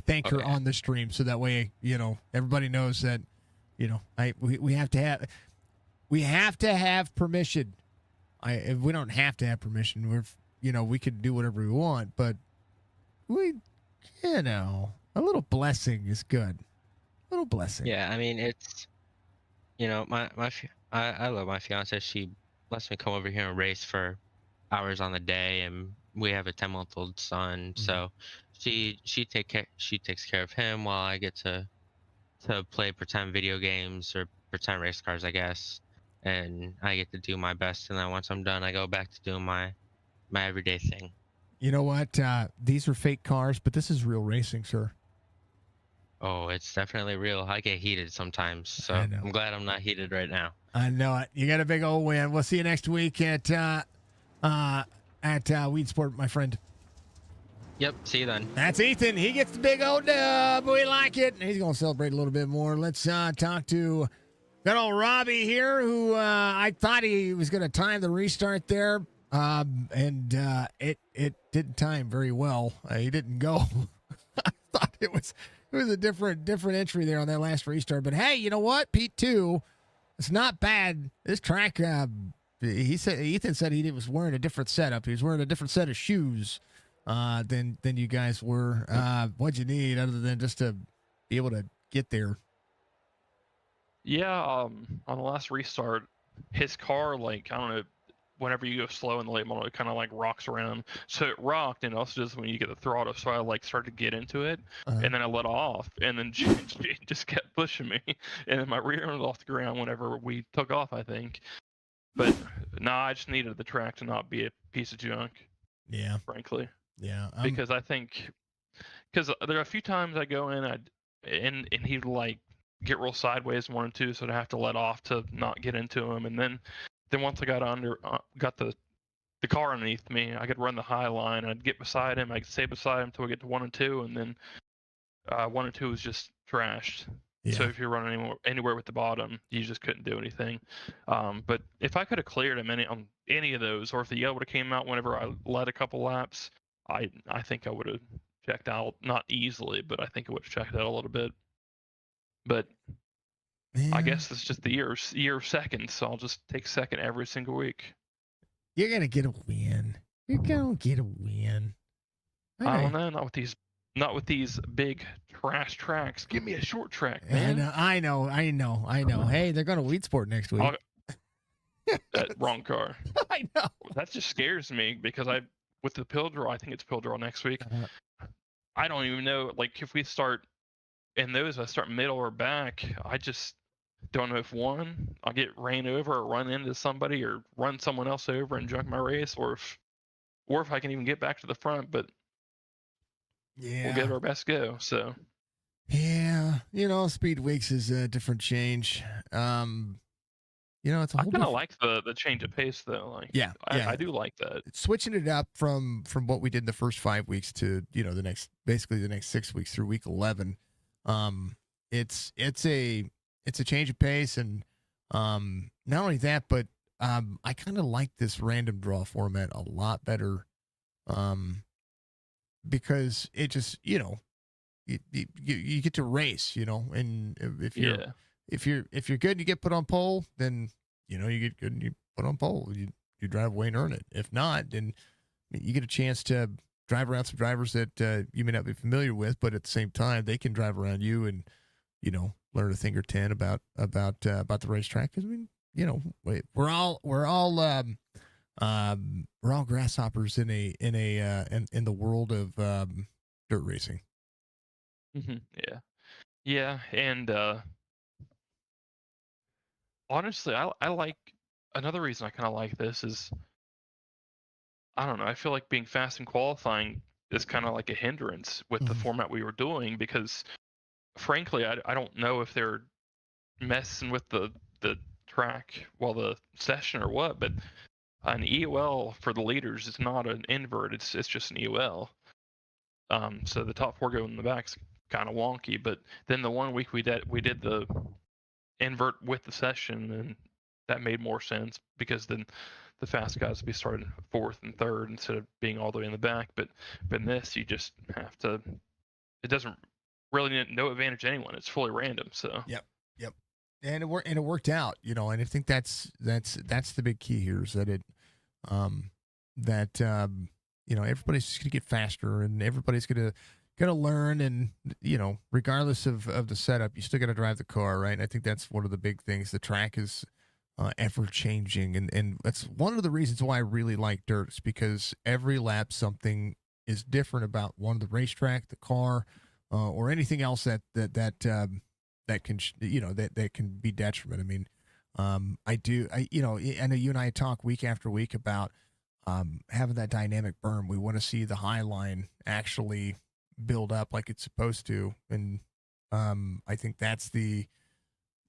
thank her on the stream, so that way everybody knows that we have to have permission. If we don't have to have permission, we could do whatever we want, but A little blessing is good. A little blessing. Yeah, I mean, it's, I love my fiance. She lets me come over here and race for hours on the day, and we have a 10-month-old son, so she takes care of him while I get to play pretend video games or pretend race cars, I guess. And I get to do my best, and then once I'm done, I go back to doing my everyday thing. You know what? These are fake cars, but this is real racing, sir. Oh, it's definitely real. I get heated sometimes, so I know. I'm glad I'm not heated right now. I know it. You got a big old win. We'll see you next week at Weed Sport, my friend. Yep, see you then. That's Ethan. He gets the big old dub. We like it. And he's going to celebrate a little bit more. Let's talk to good old Robbie here, who I thought he was going to time the restart there, and it didn't time very well. He didn't go. I thought it was a different entry there on that last restart. But hey, you know what? Pete 2, it's not bad. This track, Ethan said he was wearing a different setup. He was wearing a different set of shoes than you guys were. What'd you need other than just to be able to get there? Yeah, on the last restart, his car, like, I don't know, whenever you go slow in the late model, it kind of like rocks around. So it rocked, and also just when you get the throttle, so I like started to get into it, and then I let off, and then it just kept pushing me, and then my rear end was off the ground whenever we took off, I think. But no, I just needed the track to not be a piece of junk. Yeah, frankly. Yeah, because I think, because there are a few times I go in, and he'd like get real sideways in 1 and 2, so I'd have to let off to not get into him, and then once I got got the car underneath me, I could run the high line. I'd get beside him. I'd stay beside him until we get to 1 and 2, and then 1 and 2 was just trashed. Yeah. So if you're running anywhere with the bottom, you just couldn't do anything. But if I could have cleared him on any of those, or if the yellow would have came out whenever I led a couple laps, I think I would have checked out, not easily, but I think I would have checked out a little bit. But yeah. I guess it's just the year of seconds, so I'll just take second every single week. You're gonna get a win. You're gonna get a win. I don't know, not with these big trash tracks. Give me a short track, man. I know. Hey, they're gonna Weed Sport next week. Wrong car. I know. That just scares me because with the pill draw, I think it's pill draw next week. I don't even know, like, if we start in those, I start middle or back, I just don't know if one, I'll get ran over or run into somebody or run someone else over and junk my race, or if I can even get back to the front. But yeah, we'll give our best go. So yeah, Speed Weeks is a different change. It's a whole I kind of like the change of pace though. Like, yeah, I do like that. Switching it up from what we did in the first 5 weeks to the next 6 weeks through week 11. It's a change of pace, and not only that, but I kind of like this random draw format a lot better, because it just you get to race, and if you're good, you get put on pole, then you get good and you put on pole, you drive away and earn it. If not, then you get a chance to drive around some drivers that you may not be familiar with, but at the same time they can drive around you and learn a thing or 10 about the racetrack. Because we're all grasshoppers in the world of dirt racing. Yeah, and honestly, I like, another reason I kind of like this is, I don't know, I feel like being fast in qualifying is kind of like a hindrance with the format we were doing, because frankly, I don't know if they're messing with the track while the session or what, but an EOL for the leaders is not an invert, it's just an EOL. So the top 4 go in the back's kind of wonky, but then the 1 week we did the invert with the session, and that made more sense, because then the fast guys would be starting 4th and 3rd instead of being all the way in the back. But in this, you just have to, it doesn't really no advantage to anyone. It's fully random. So yep. And it worked out, and I think that's the big key here, is that everybody's just gonna get faster, and everybody's gonna gonna learn, and regardless of the setup, you still got to drive the car, right? And I think that's one of the big things. The track is ever changing, and that's one of the reasons why I really like dirt. Is because every lap something is different about the racetrack, the car, or anything else that can that can be detriment. I mean, I know you and I talk week after week about having that dynamic berm. We want to see the high line actually build up like it's supposed to, and I think that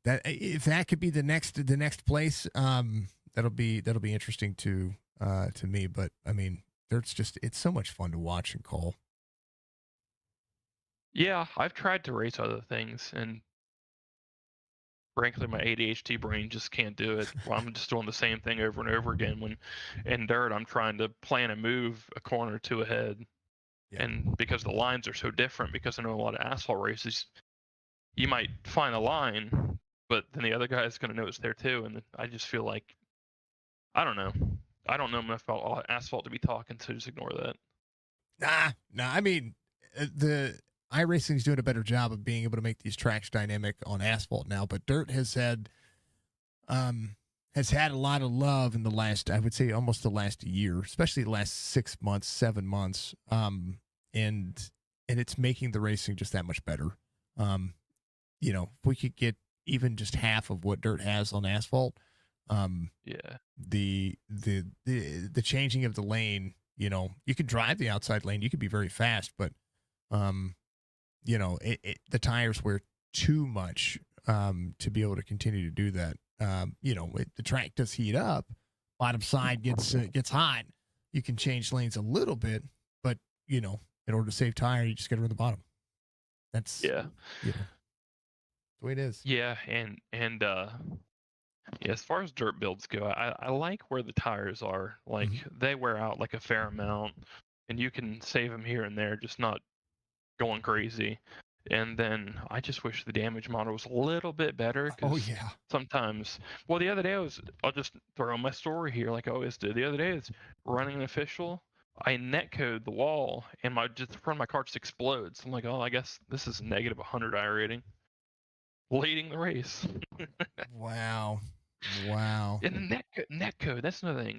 if that could be the next place, that'll be interesting to me. But I mean, it's so much fun to watch and call. Yeah, I've tried to race other things, and frankly, my ADHD brain just can't do it. I'm just doing the same thing over and over again. When in dirt, I'm trying to plan a move a corner or two ahead. Yeah. And because the lines are so different, because I know a lot of asphalt races, you might find a line, but then the other guy is going to know it's there too. And I just feel like, I don't know enough about asphalt to be talking, so just ignore that. Nah. I mean, the iRacing is doing a better job of being able to make these tracks dynamic on asphalt now, but dirt has had a lot of love in the last, I would say, almost the last year, especially the last 6 months, 7 months, and it's making the racing just that much better. If we could get even just half of what dirt has on asphalt, the changing of the lane, you could drive the outside lane, you could be very fast, but the tires wear too much to be able to continue to do that. The track does heat up, bottom side gets hot. You can change lanes a little bit, but in order to save tire, you just got to run the bottom. That's the way it is. Yeah, and as far as dirt builds go, I like where the tires are. Like they wear out like a fair amount, and you can save them here and there, just not going crazy. And then I just wish the damage model was a little bit better. Sometimes, well, the other day I'll just throw my story here like I always do. The other day I was running an official. I netcode the wall, and the front of my car just explodes. I'm like, oh, I guess this is negative 100 I rating. Leading the race. Wow. And the netcode, that's another thing.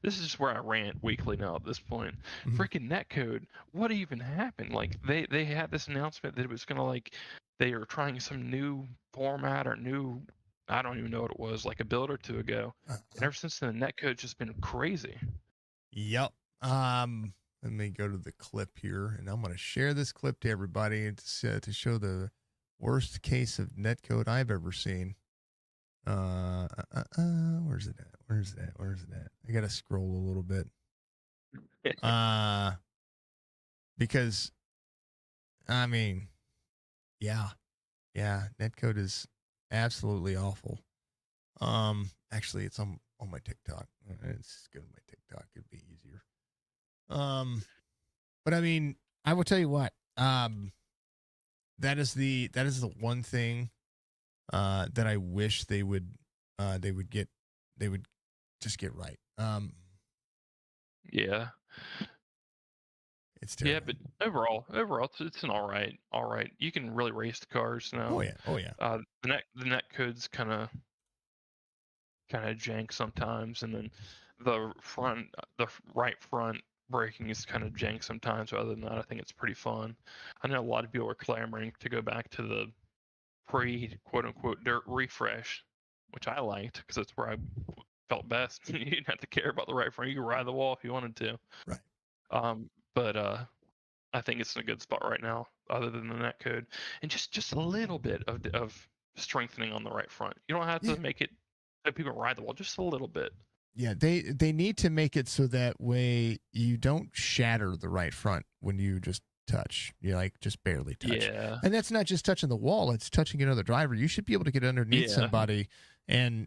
This is just where I rant weekly now at this point. Freaking netcode, what even happened? Like they had this announcement that it was gonna they were trying some new format or new, I don't even know what it was, like a build or two ago. And ever since then, the netcode's just been crazy. Yep. Let me go to the clip here, and I'm gonna share this clip to everybody to show the worst case of netcode I've ever seen. Where's it at? I gotta scroll a little bit. Because I mean, yeah, netcode is absolutely awful. Actually, it's on my TikTok. It's good on my TikTok. It'd be easier. But I mean, I will tell you what. That is the one thing that I wish they would just get right. Yeah. It's terrible. Yeah, but overall, it's an all right. You can really race the cars now. Oh yeah. The net code's kind of jank sometimes, and then the right front braking is kind of jank sometimes. But other than that, I think it's pretty fun. I know a lot of people are clamoring to go back to the quote unquote dirt refresh, which I liked because that's where I felt best. You didn't have to care about the right front. You could ride the wall if you wanted to. Right. But I think it's in a good spot right now, other than the net code, and just a little bit of strengthening on the right front. You don't have to make it so people ride the wall, just a little bit. Yeah, they need to make it so that way you don't shatter the right front when you just touch. You just barely touch. Yeah. And that's not just touching the wall, it's touching another driver. You should be able to get underneath somebody and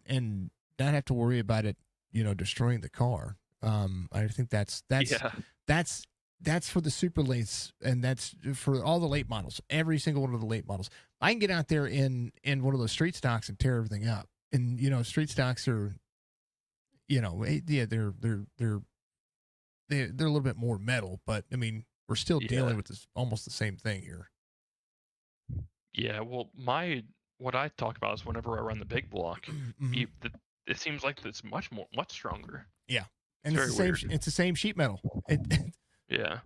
not have to worry about it, destroying the car. I think that's for the super lates, and that's for all the late models. Every single one of the late models. I can get out there in one of those street stocks and tear everything up. And street stocks are, they're a little bit more metal, but I mean, we're still Yeah. dealing with this almost the same thing here. Yeah, well, what I talk about is whenever I run the big block, it seems like it's much stronger. Yeah, It's and very weird. It's the same sheet metal. Yeah,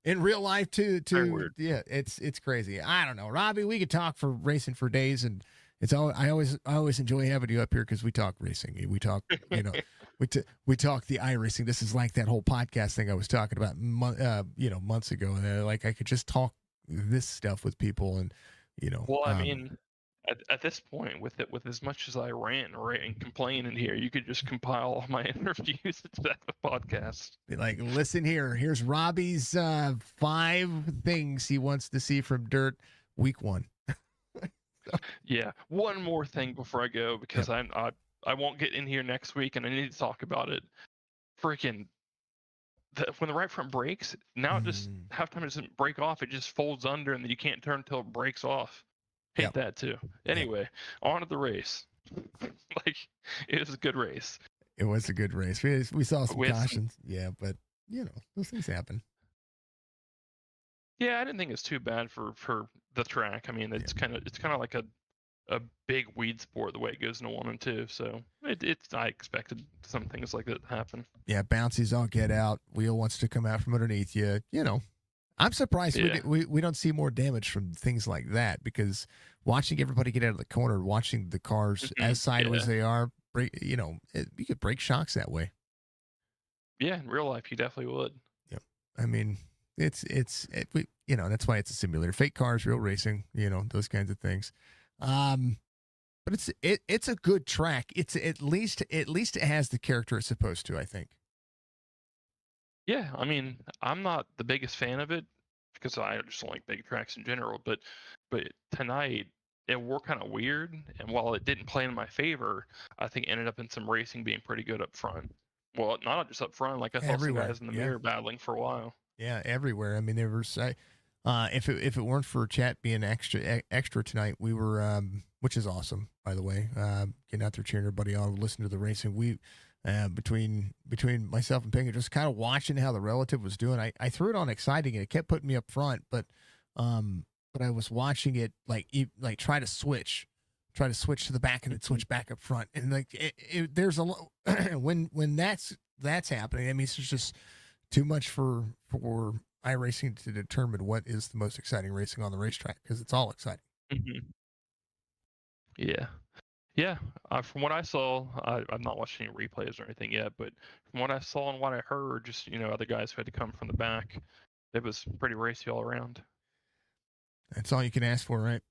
In real life too. very weird. Yeah, it's crazy. I don't know, Robbie. We could talk for racing for days, and it's all. I always enjoy having you up here because we talk racing. We talk, we talk the iRacing. This is like that whole podcast thing I was talking about, months ago. And like I could just talk this stuff with people, and Well, I mean, at this point, with as much as I rant and complain in here, you could just compile all my interviews into that podcast. Like, listen here. Here's Robbie's 5 things he wants to see from Dirt week 1. Yeah, one more thing before I go, because I won't get in here next week, and I need to talk about it. Freaking, when the right front breaks, now it just half time it doesn't break off. It just folds under, and then you can't turn until it breaks off. Hate that too. Anyway, on to the race. Like, it was a good race. It was a good race. We saw some cautions. Yeah, but those things happen. Yeah, I didn't think it's too bad for the track. I mean, it's kind of like a big weed sport the way it goes into 1 and 2. So I expected some things like that to happen. Yeah, bouncies all get out. Wheel wants to come out from underneath you. I'm surprised we don't see more damage from things like that, because watching everybody get out of the corner, watching the cars as sideways they are, you could break shocks that way. Yeah, in real life you definitely would. Yep. I mean, that's why it's a simulator. Fake cars, real racing, those kinds of things. But it's a good track. It's at least it has the character it's supposed to, I think. Yeah, I mean, I'm not the biggest fan of it because I just don't like big tracks in general. But tonight it wore kind of weird, and while it didn't play in my favor, I think it ended up in some racing being pretty good up front. Well, not just up front, like I saw some guys in the mirror battling for a while. Yeah, everywhere. I mean, there was if it weren't for chat being extra tonight, we were which is awesome, by the way. Getting out there cheering everybody on, listening to the racing. We between myself and Pinga, just kind of watching how the relative was doing. I threw it on exciting, and it kept putting me up front, but I was watching it like try to switch to the back and then switch back up front, and like there's a when that's happening. I mean, it's just too much for iRacing to determine what is the most exciting racing on the racetrack, because it's all exciting. Mm-hmm. Yeah. From what I saw, I've not watched any replays or anything yet, but from what I saw and what I heard, just other guys who had to come from the back, it was pretty racy all around. That's all you can ask for, right?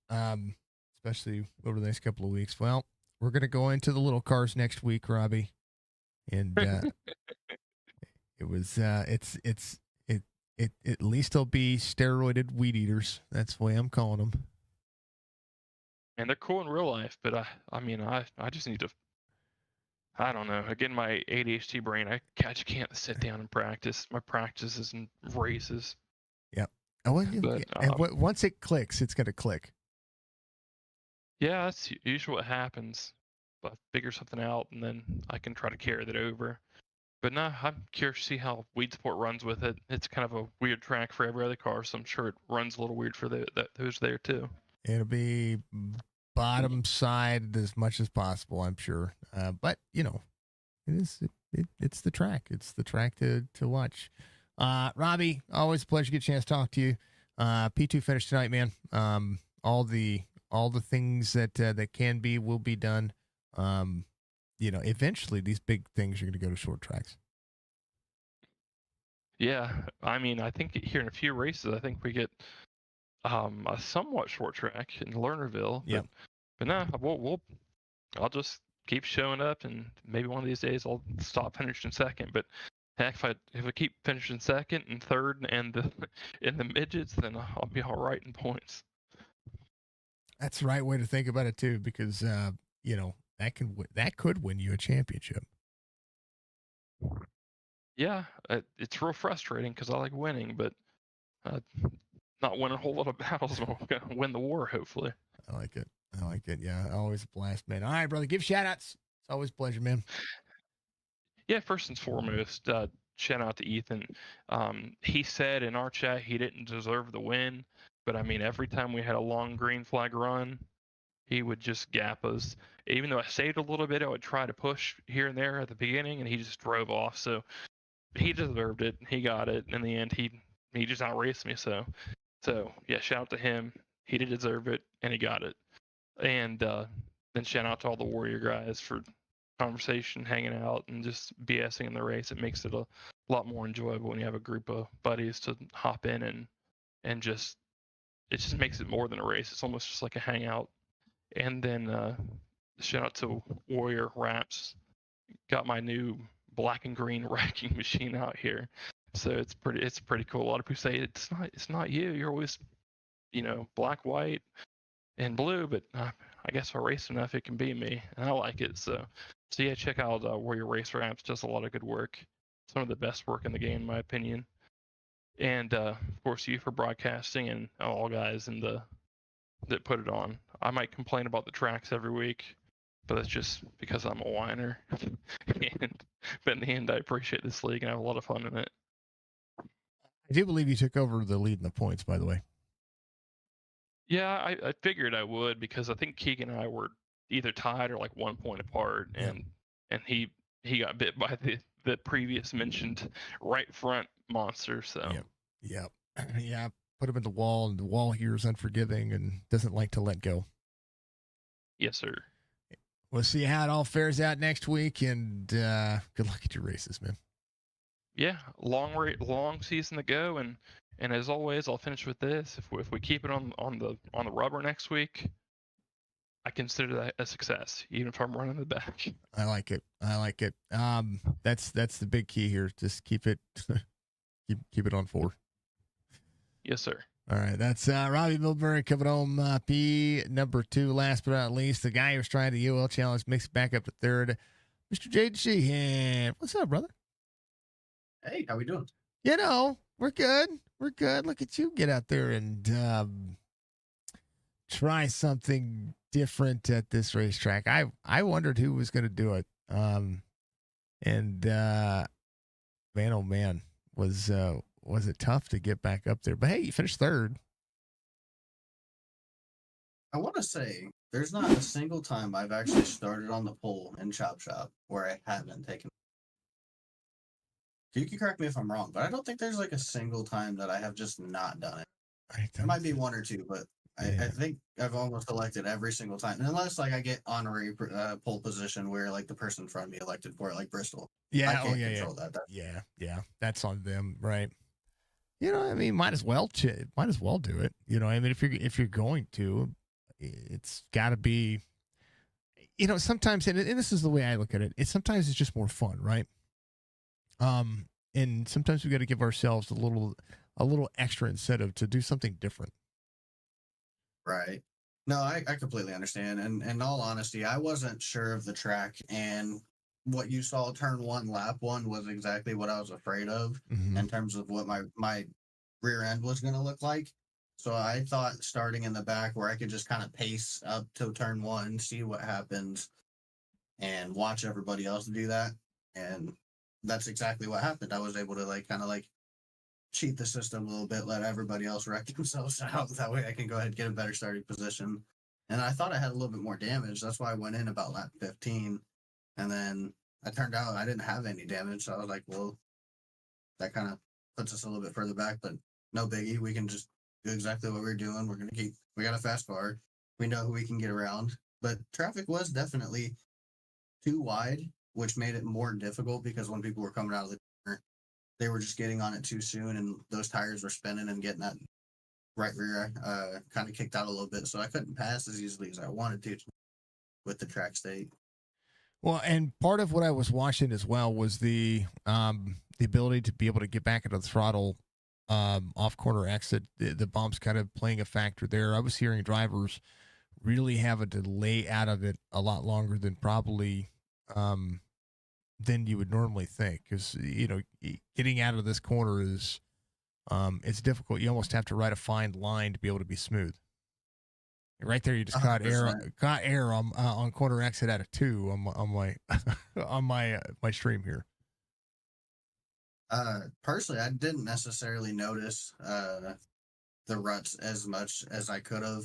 Especially over the next couple of weeks. Well, we're gonna go into the little cars next week, Robbie, and it was it at least they'll be steroided weed eaters. That's the way I'm calling them. And they're cool in real life, but I mean, I just need to, I don't know. Again, my ADHD brain, I just can't sit down and practice. My practices and races. Yep. Once it clicks, it's going to click. Yeah, that's usually what happens. I figure something out, and then I can try to carry that over. But no, I'm curious to see how Weed Sport runs with it. It's kind of a weird track for every other car, so I'm sure it runs a little weird for those there too. It'll be bottom side as much as possible, I'm sure. But it's the track. It's the track to watch. Robbie, always a pleasure to get a chance to talk to you. P2 finished tonight, man. All the things that can be will be done. Eventually these big things are going to go to short tracks. Yeah, I mean, I think here in a few races, I think we get a somewhat short track in Lernerville. Yeah. But no, I'll just keep showing up, and maybe one of these days I'll stop finishing second. But heck, if I keep finishing second and third and in the midgets, then I'll be all right in points. That's the right way to think about it too, because that could win you a championship. Yeah, it's real frustrating because I like winning, but not win a whole lot of battles. I'm gonna win the war, hopefully. I like it. Yeah, always a blast, man. All right, brother, give shout outs. It's always a pleasure, man. Yeah, first and foremost, shout out to Ethan. He said in our chat he didn't deserve the win, but I mean, every time we had a long green flag run, he would just gap us. Even though I saved a little bit, I would try to push here and there at the beginning, and he just drove off. So he deserved it. He got it in the end. He just outraced me. So yeah, shout out to him. He did deserve it, and he got it. And then shout out to all the Warrior guys for conversation, hanging out, and just BSing in the race. It makes it a lot more enjoyable when you have a group of buddies to hop in and just it just makes it more than a race. It's almost just like a hangout. And then shout out to Warrior Wraps. Got my new black and green racking machine out here, so it's pretty cool. A lot of people say it's not you. You're always black, white, and blue, but I guess if I race enough, it can be me, and I like it. So yeah, check out Warrior Race Wraps. Does a lot of good work. Some of the best work in the game, in my opinion. And of course, you for broadcasting and all guys that put it on. I might complain about the tracks every week, but that's just because I'm a whiner. But in the end, I appreciate this league and I have a lot of fun in it. I do believe you took over the lead in the points, by the way. Yeah, I figured I would, because I think Keegan and I were either tied or like 1 point apart, and he got bit by the previous mentioned right front monster. So yeah, put him in the wall, and the wall here is unforgiving and doesn't like to let go. Yes, sir. We'll see how it all fares out next week, and good luck at your races, man. Yeah, long season to go, and as always, I'll finish with this: if we keep it on the rubber next week, I consider that a success, even if I'm running the back. I like it. That's the big key here. Just keep it keep it on 4. Yes, sir. All right, that's Robbie Milburn coming home P number 2. Last but not least, the guy who's trying the UL Challenge makes it back up to 3rd, Mr. Jade Sheehan. What's up, brother? Hey, how we doing? We're good. Look at you get out there and try something different at this racetrack. I wondered who was going to do it. And man, oh man, was it tough to get back up there? But hey, you finished 3rd. I want to say there's not a single time I've actually started on the pole in Chop Shop where I haven't taken. You can correct me if I'm wrong, but I don't think there's like a single time that I have just not done it. There might be 1 or 2, but I think I've almost elected every single time, unless like I get honorary pole position where like the person in front of me elected for it, like Bristol. Yeah, I can't control that. Yeah, that's on them, right? I mean, might as well do it. I mean, if you're going to, it's got to be. Sometimes, and this is the way I look at it. Sometimes it's just more fun, right? And sometimes we got to give ourselves a little extra incentive to do something different. Right. No, I completely understand. And in all honesty, I wasn't sure of the track, and what you saw turn 1, lap 1 was exactly what I was afraid of in terms of what my rear end was going to look like. So I thought starting in the back where I could just kind of pace up to turn 1, see what happens, and watch everybody else do that. And that's exactly what happened. I was able to kind of cheat the system a little bit, let everybody else wreck themselves out. That way I can go ahead and get a better starting position. And I thought I had a little bit more damage. That's why I went in about lap 15. And then it turned out I didn't have any damage. So I was like, well, that kind of puts us a little bit further back, but no biggie. We can just do exactly what we're doing. We got a fast car. We know who we can get around. But traffic was definitely too wide, which made it more difficult because when people were coming out of the corner, they were just getting on it too soon, and those tires were spinning and getting that right rear kind of kicked out a little bit. So I couldn't pass as easily as I wanted to with the track state. Well, and part of what I was watching as well was the ability to be able to get back into the throttle off corner exit. The bumps kind of playing a factor there. I was hearing drivers really have a delay out of it a lot longer than probably than you would normally think, because getting out of this corner is it's difficult. You almost have to ride a fine line to be able to be smooth. Right there, you just caught air on corner exit out of 2 on my on my stream here. Personally, I didn't necessarily notice the ruts as much as I could have,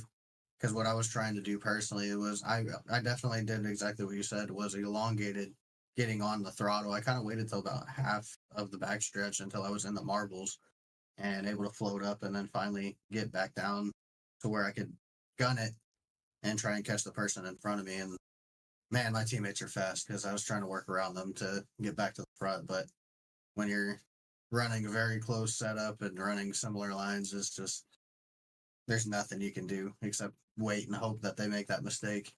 because what I was trying to do personally was I definitely did exactly what you said, was elongated getting on the throttle. I kind of waited till about half of the backstretch until I was in the marbles and able to float up, and then finally get back down to where I could gun it and try and catch the person in front of me. And man, my teammates are fast because I was trying to work around them to get back to the front. But when you're running a very close setup and running similar lines, it's just there's nothing you can do except wait and hope that they make that mistake.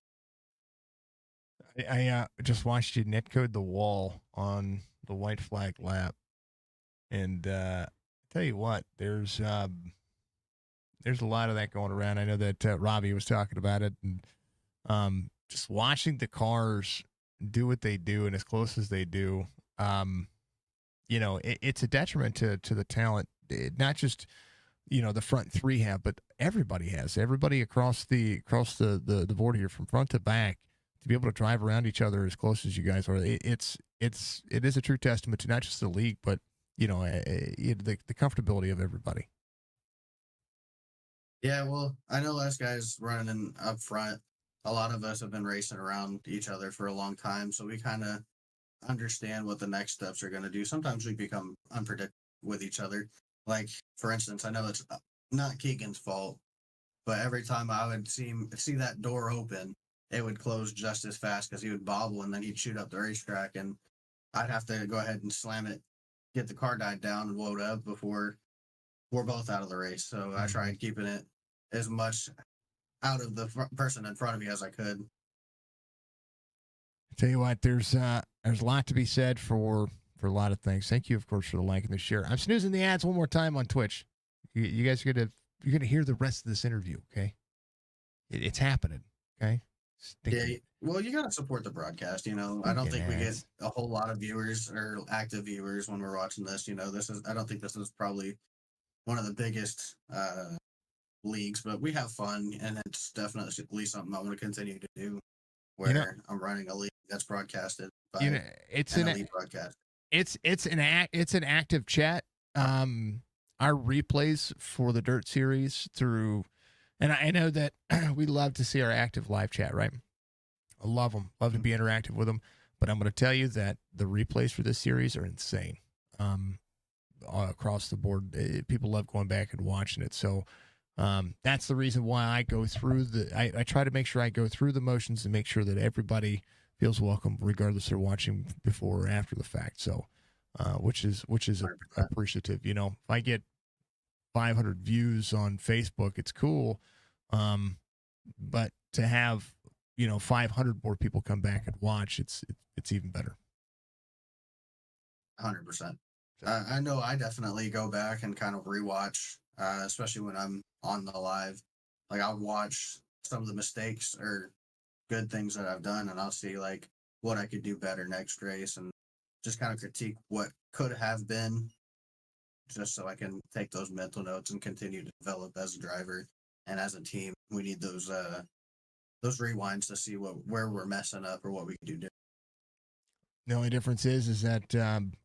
I just watched you netcode the wall on the white flag lap, and tell you what, there's a lot of that going around. I know that Robbie was talking about it, and just watching the cars do what they do and as close as they do, it's a detriment to the talent. Not just the front three have, but everybody has. Everybody across the board here, from front to back, to be able to drive around each other as close as you guys are. It is a true testament to not just the league, but the comfortability of everybody. Yeah, well, I know us guys running up front, a lot of us have been racing around each other for a long time, so we kind of understand what the next steps are going to do. Sometimes we become unpredictable with each other. Like, for instance, I know it's not Keegan's fault, but every time I would see that door open, it would close just as fast because he would bobble and then he'd shoot up the racetrack, and I'd have to go ahead and slam it, get the car died down and load up before we're both out of the race. So I tried keeping it as much out of the person in front of me as I could. Tell you what, there's a lot to be said for a lot of things. Thank you, of course, for the like and the share. I'm snoozing the ads one more time on Twitch. You guys are you're gonna hear the rest of this interview. Okay, it's happening. Okay. Yeah, well, you gotta support the broadcast. I don't think we get a whole lot of viewers or active viewers when we're watching this. I don't think this is probably one of the biggest leagues, but we have fun, and it's definitely something I want to continue to do. Where I'm running a league that's broadcasted by it's an elite broadcast. It's an active chat. Our replays for the Dirt Series through, and I know that we love to see our active live chat, right? I love them, love to be interactive with them. But I'm going to tell you that the replays for this series are insane. Across the board, people love going back and watching it. So that's the reason why I go through I try to make sure I go through the motions and make sure that everybody feels welcome, regardless they're watching before or after the fact. So, which is appreciative. If I get 500 views on Facebook, it's cool. But to have 500 more people come back and watch, it's even better. 100%. I know I definitely go back and kind of rewatch, especially when I'm on the live. Like, I'll watch some of the mistakes or good things that I've done, and I'll see like what I could do better next race, and just kind of critique what could have been, just so I can take those mental notes and continue to develop as a driver and as a team. We need those rewinds to see where we're messing up or what we can do different. The only difference is that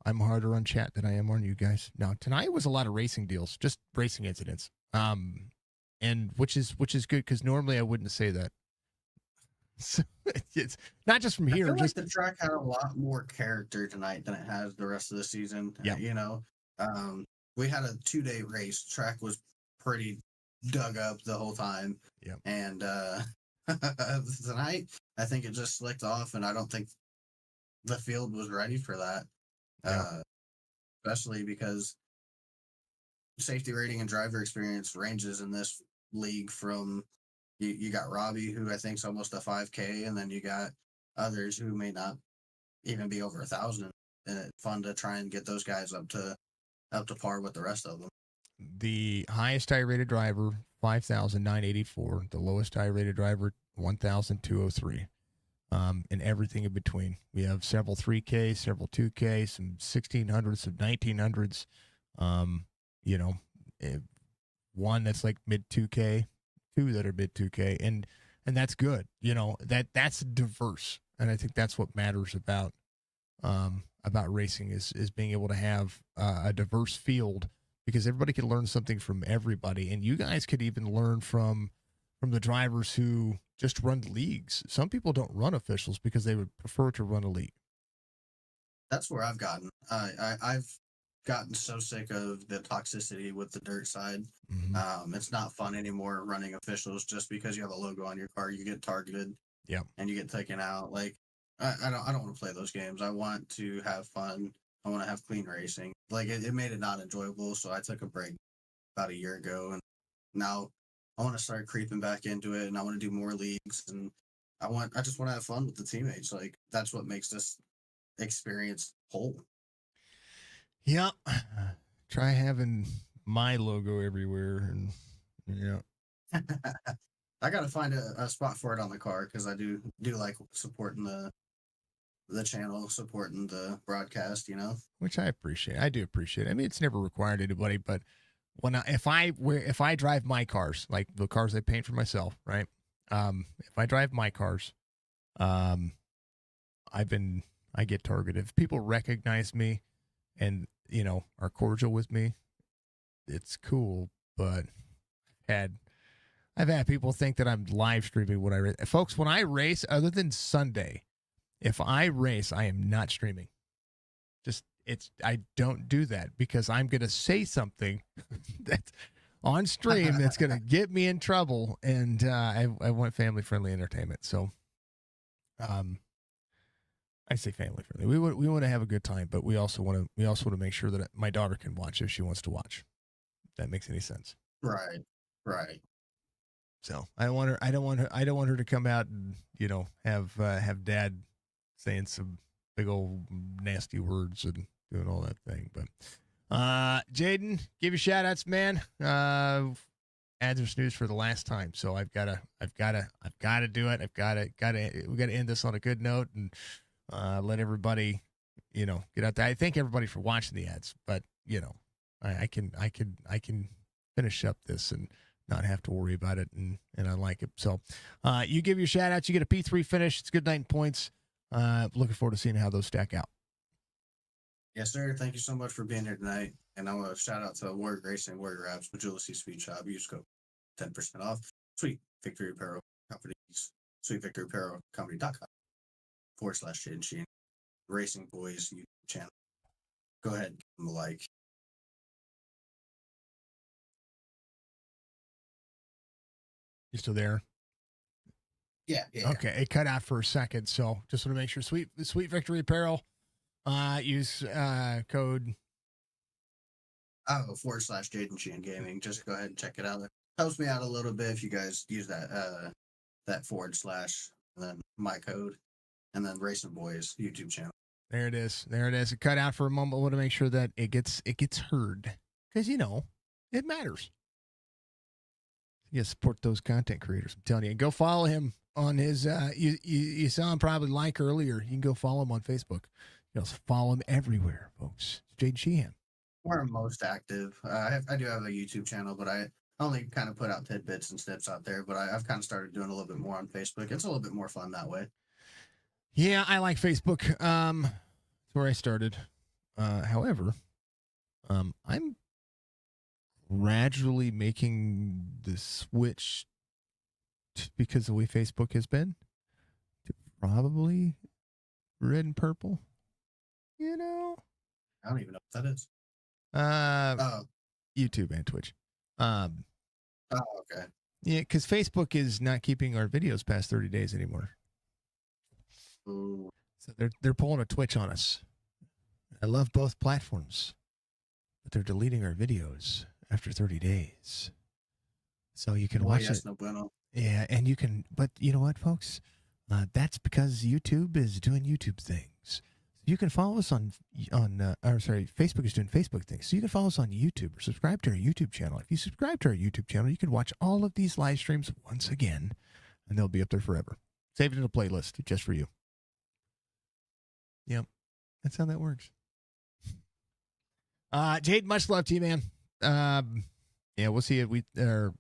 I'm harder on chat than I am on you guys. Now, tonight was a lot of racing deals, just racing incidents, and which is good, because normally I wouldn't say that. So it's not just from here. I feel just like the track had a lot more character tonight than it has the rest of the season. Yeah. We had a 2-day race. Track was pretty dug up the whole time. Yeah. And tonight, I think it just slicked off, and I don't think the field was ready for that. Yeah. Especially because safety rating and driver experience ranges in this league from you got Robbie, who I think is almost a 5K, and then you got others who may not even be over 1,000. And it's fun to try and get those guys up to par with the rest of them. The highest I-rated driver, 5,984. The lowest I-rated driver, 1,203. And everything in between. We have several 3K, several 2K, some 1,600s, some 1,900s. One that's like mid 2K, two that are mid 2K, and that's good. That's diverse, and I think that's what matters about about racing is being able to have a diverse field, because everybody can learn something from everybody, and you guys could even learn from the drivers who just run leagues. Some people don't run officials because they would prefer to run a league. That's where I've gotten. I've gotten so sick of the toxicity with the dirt side. It's not fun anymore running officials just because you have a logo on your car. You get targeted, and you get taken out. Like I don't want to play those games. I want to have fun. I want to have clean racing. Like it made it not enjoyable, so I took a break about a year ago, and now I want to start creeping back into it, and I want to do more leagues, and I just want to have fun with the teammates. Like that's what makes this experience whole. Yep. Try having my logo everywhere, and I gotta find a spot for it on the car, because I do like supporting the channel, supporting the broadcast, which I appreciate. I do appreciate. I mean, it's never required anybody, but if I drive my cars, like the cars I paint for myself, right? If I drive my cars, I get targeted. If people recognize me and are cordial with me, it's cool. But I've had people think that I'm live streaming when I race. Folks, when I race, other than Sunday, if I race, I am not streaming. I don't do that, because I'm going to say something that's on stream that's going to get me in trouble, and I want family-friendly entertainment. So, I say family-friendly. We want to have a good time, but we also want to make sure that my daughter can watch if she wants to watch. If that makes any sense. Right. So I don't want her to come out and have dad saying some big old nasty words and doing all that thing. But Jaden, give you shout outs, man. Ads are snooze for the last time, so I've got to do it. We got to end this on a good note and let everybody get out there. I thank everybody for watching the ads, but I can finish up this and not have to worry about it, and I like it. So you give your shout outs, you get a P3 finish. It's good night in points. Looking forward to seeing how those stack out. Yes, sir. Thank you so much for being here tonight. And I want to shout out to Warrior Racing, Warrior Apps, Magility Speed Shop. Use code 10% off. Sweet Victory Apparel Companies. SweetVictoryApparelCompany.com/Shane Sheen. Racing Boys YouTube channel. Go ahead, give them a like. You still there? Yeah. Okay, it cut out for a second, so just want to make sure. Sweet Victory Apparel. Use code /Jaden Sheehan Gaming. Just go ahead and check it out. It helps me out a little bit if you guys use that / and then my code, and then Racing Boys YouTube channel. There it is. It cut out for a moment. I want to make sure that it gets heard, because it matters. You support those content creators. I'm telling you. Go follow him on his. You saw him probably like earlier. You can go follow him on Facebook. Follow him everywhere, folks. It's Jaden Sheehan. Where I'm most active. I do have a YouTube channel, but I only kind of put out tidbits and snips out there. But I've kind of started doing a little bit more on Facebook. It's a little bit more fun that way. Yeah, I like Facebook. That's where I started. However, I'm gradually making the switch because the way Facebook has been to probably red and purple. I don't even know what that is. YouTube and Twitch. Okay. Yeah, because Facebook is not keeping our videos past 30 days anymore. Ooh. So they're pulling a Twitch on us. I love both platforms, but they're deleting our videos after 30 days. So you can watch it. No bueno. Yeah, and you can, but you know what, folks? That's because YouTube is doing YouTube things. You can follow us Facebook is doing Facebook things. So you can follow us on YouTube or subscribe to our YouTube channel. If you subscribe to our YouTube channel, you can watch all of these live streams once again, and they'll be up there forever. Save it in a playlist just for you. Yep. That's how that works. Jade, much love to you, man. We'll see you at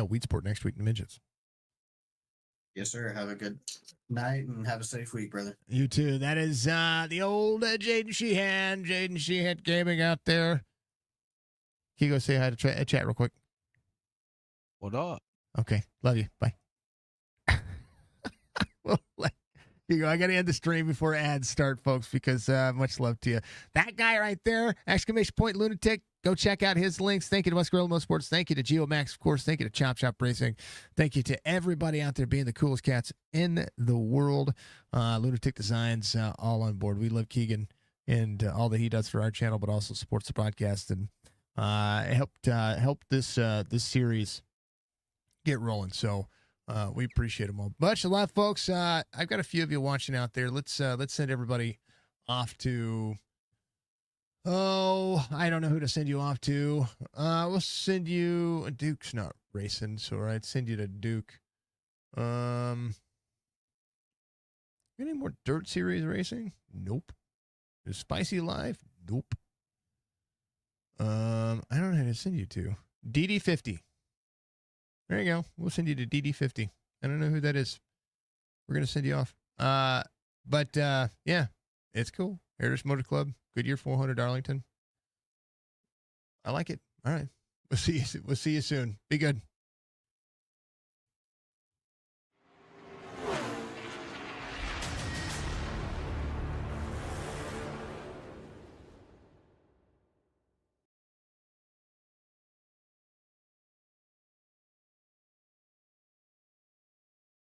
Weed Sport next week in the midgets. Yes, sir. Have a good night and have a safe week, brother. You too. That is the old Jaden Sheehan. Jaden Sheehan gaming out there. Can you go say hi to chat real quick? What up? Okay. Love you. Bye. Well, here you go. I got to end the stream before ads start, folks, because much love to you. That guy right there, exclamation point lunatic. Go check out his links. Thank you to Muscarella Motorsports. Thank you to Geomax, of course. Thank you to Chop Shop Racing. Thank you to everybody out there being the coolest cats in the world. Lunatic Designs, all on board. We love Keegan and all that he does for our channel, but also supports the podcast and helped this series get rolling. So we appreciate them all. Much love, folks. I've got a few of you watching out there. Let's send everybody off to. Oh, I don't know who to send you off to. We'll send you. Duke's not racing, so I'd send you to Duke. Any more Dirt Series racing? Nope. Is Spicy Live? Nope. I don't know who to send you to. DD50. There you go. We'll send you to DD50. I don't know who that is. We're gonna send you off. But yeah, it's cool. Heritage Motor Club. Goodyear 400 Darlington. I like it. All right. We'll see you soon. Be good.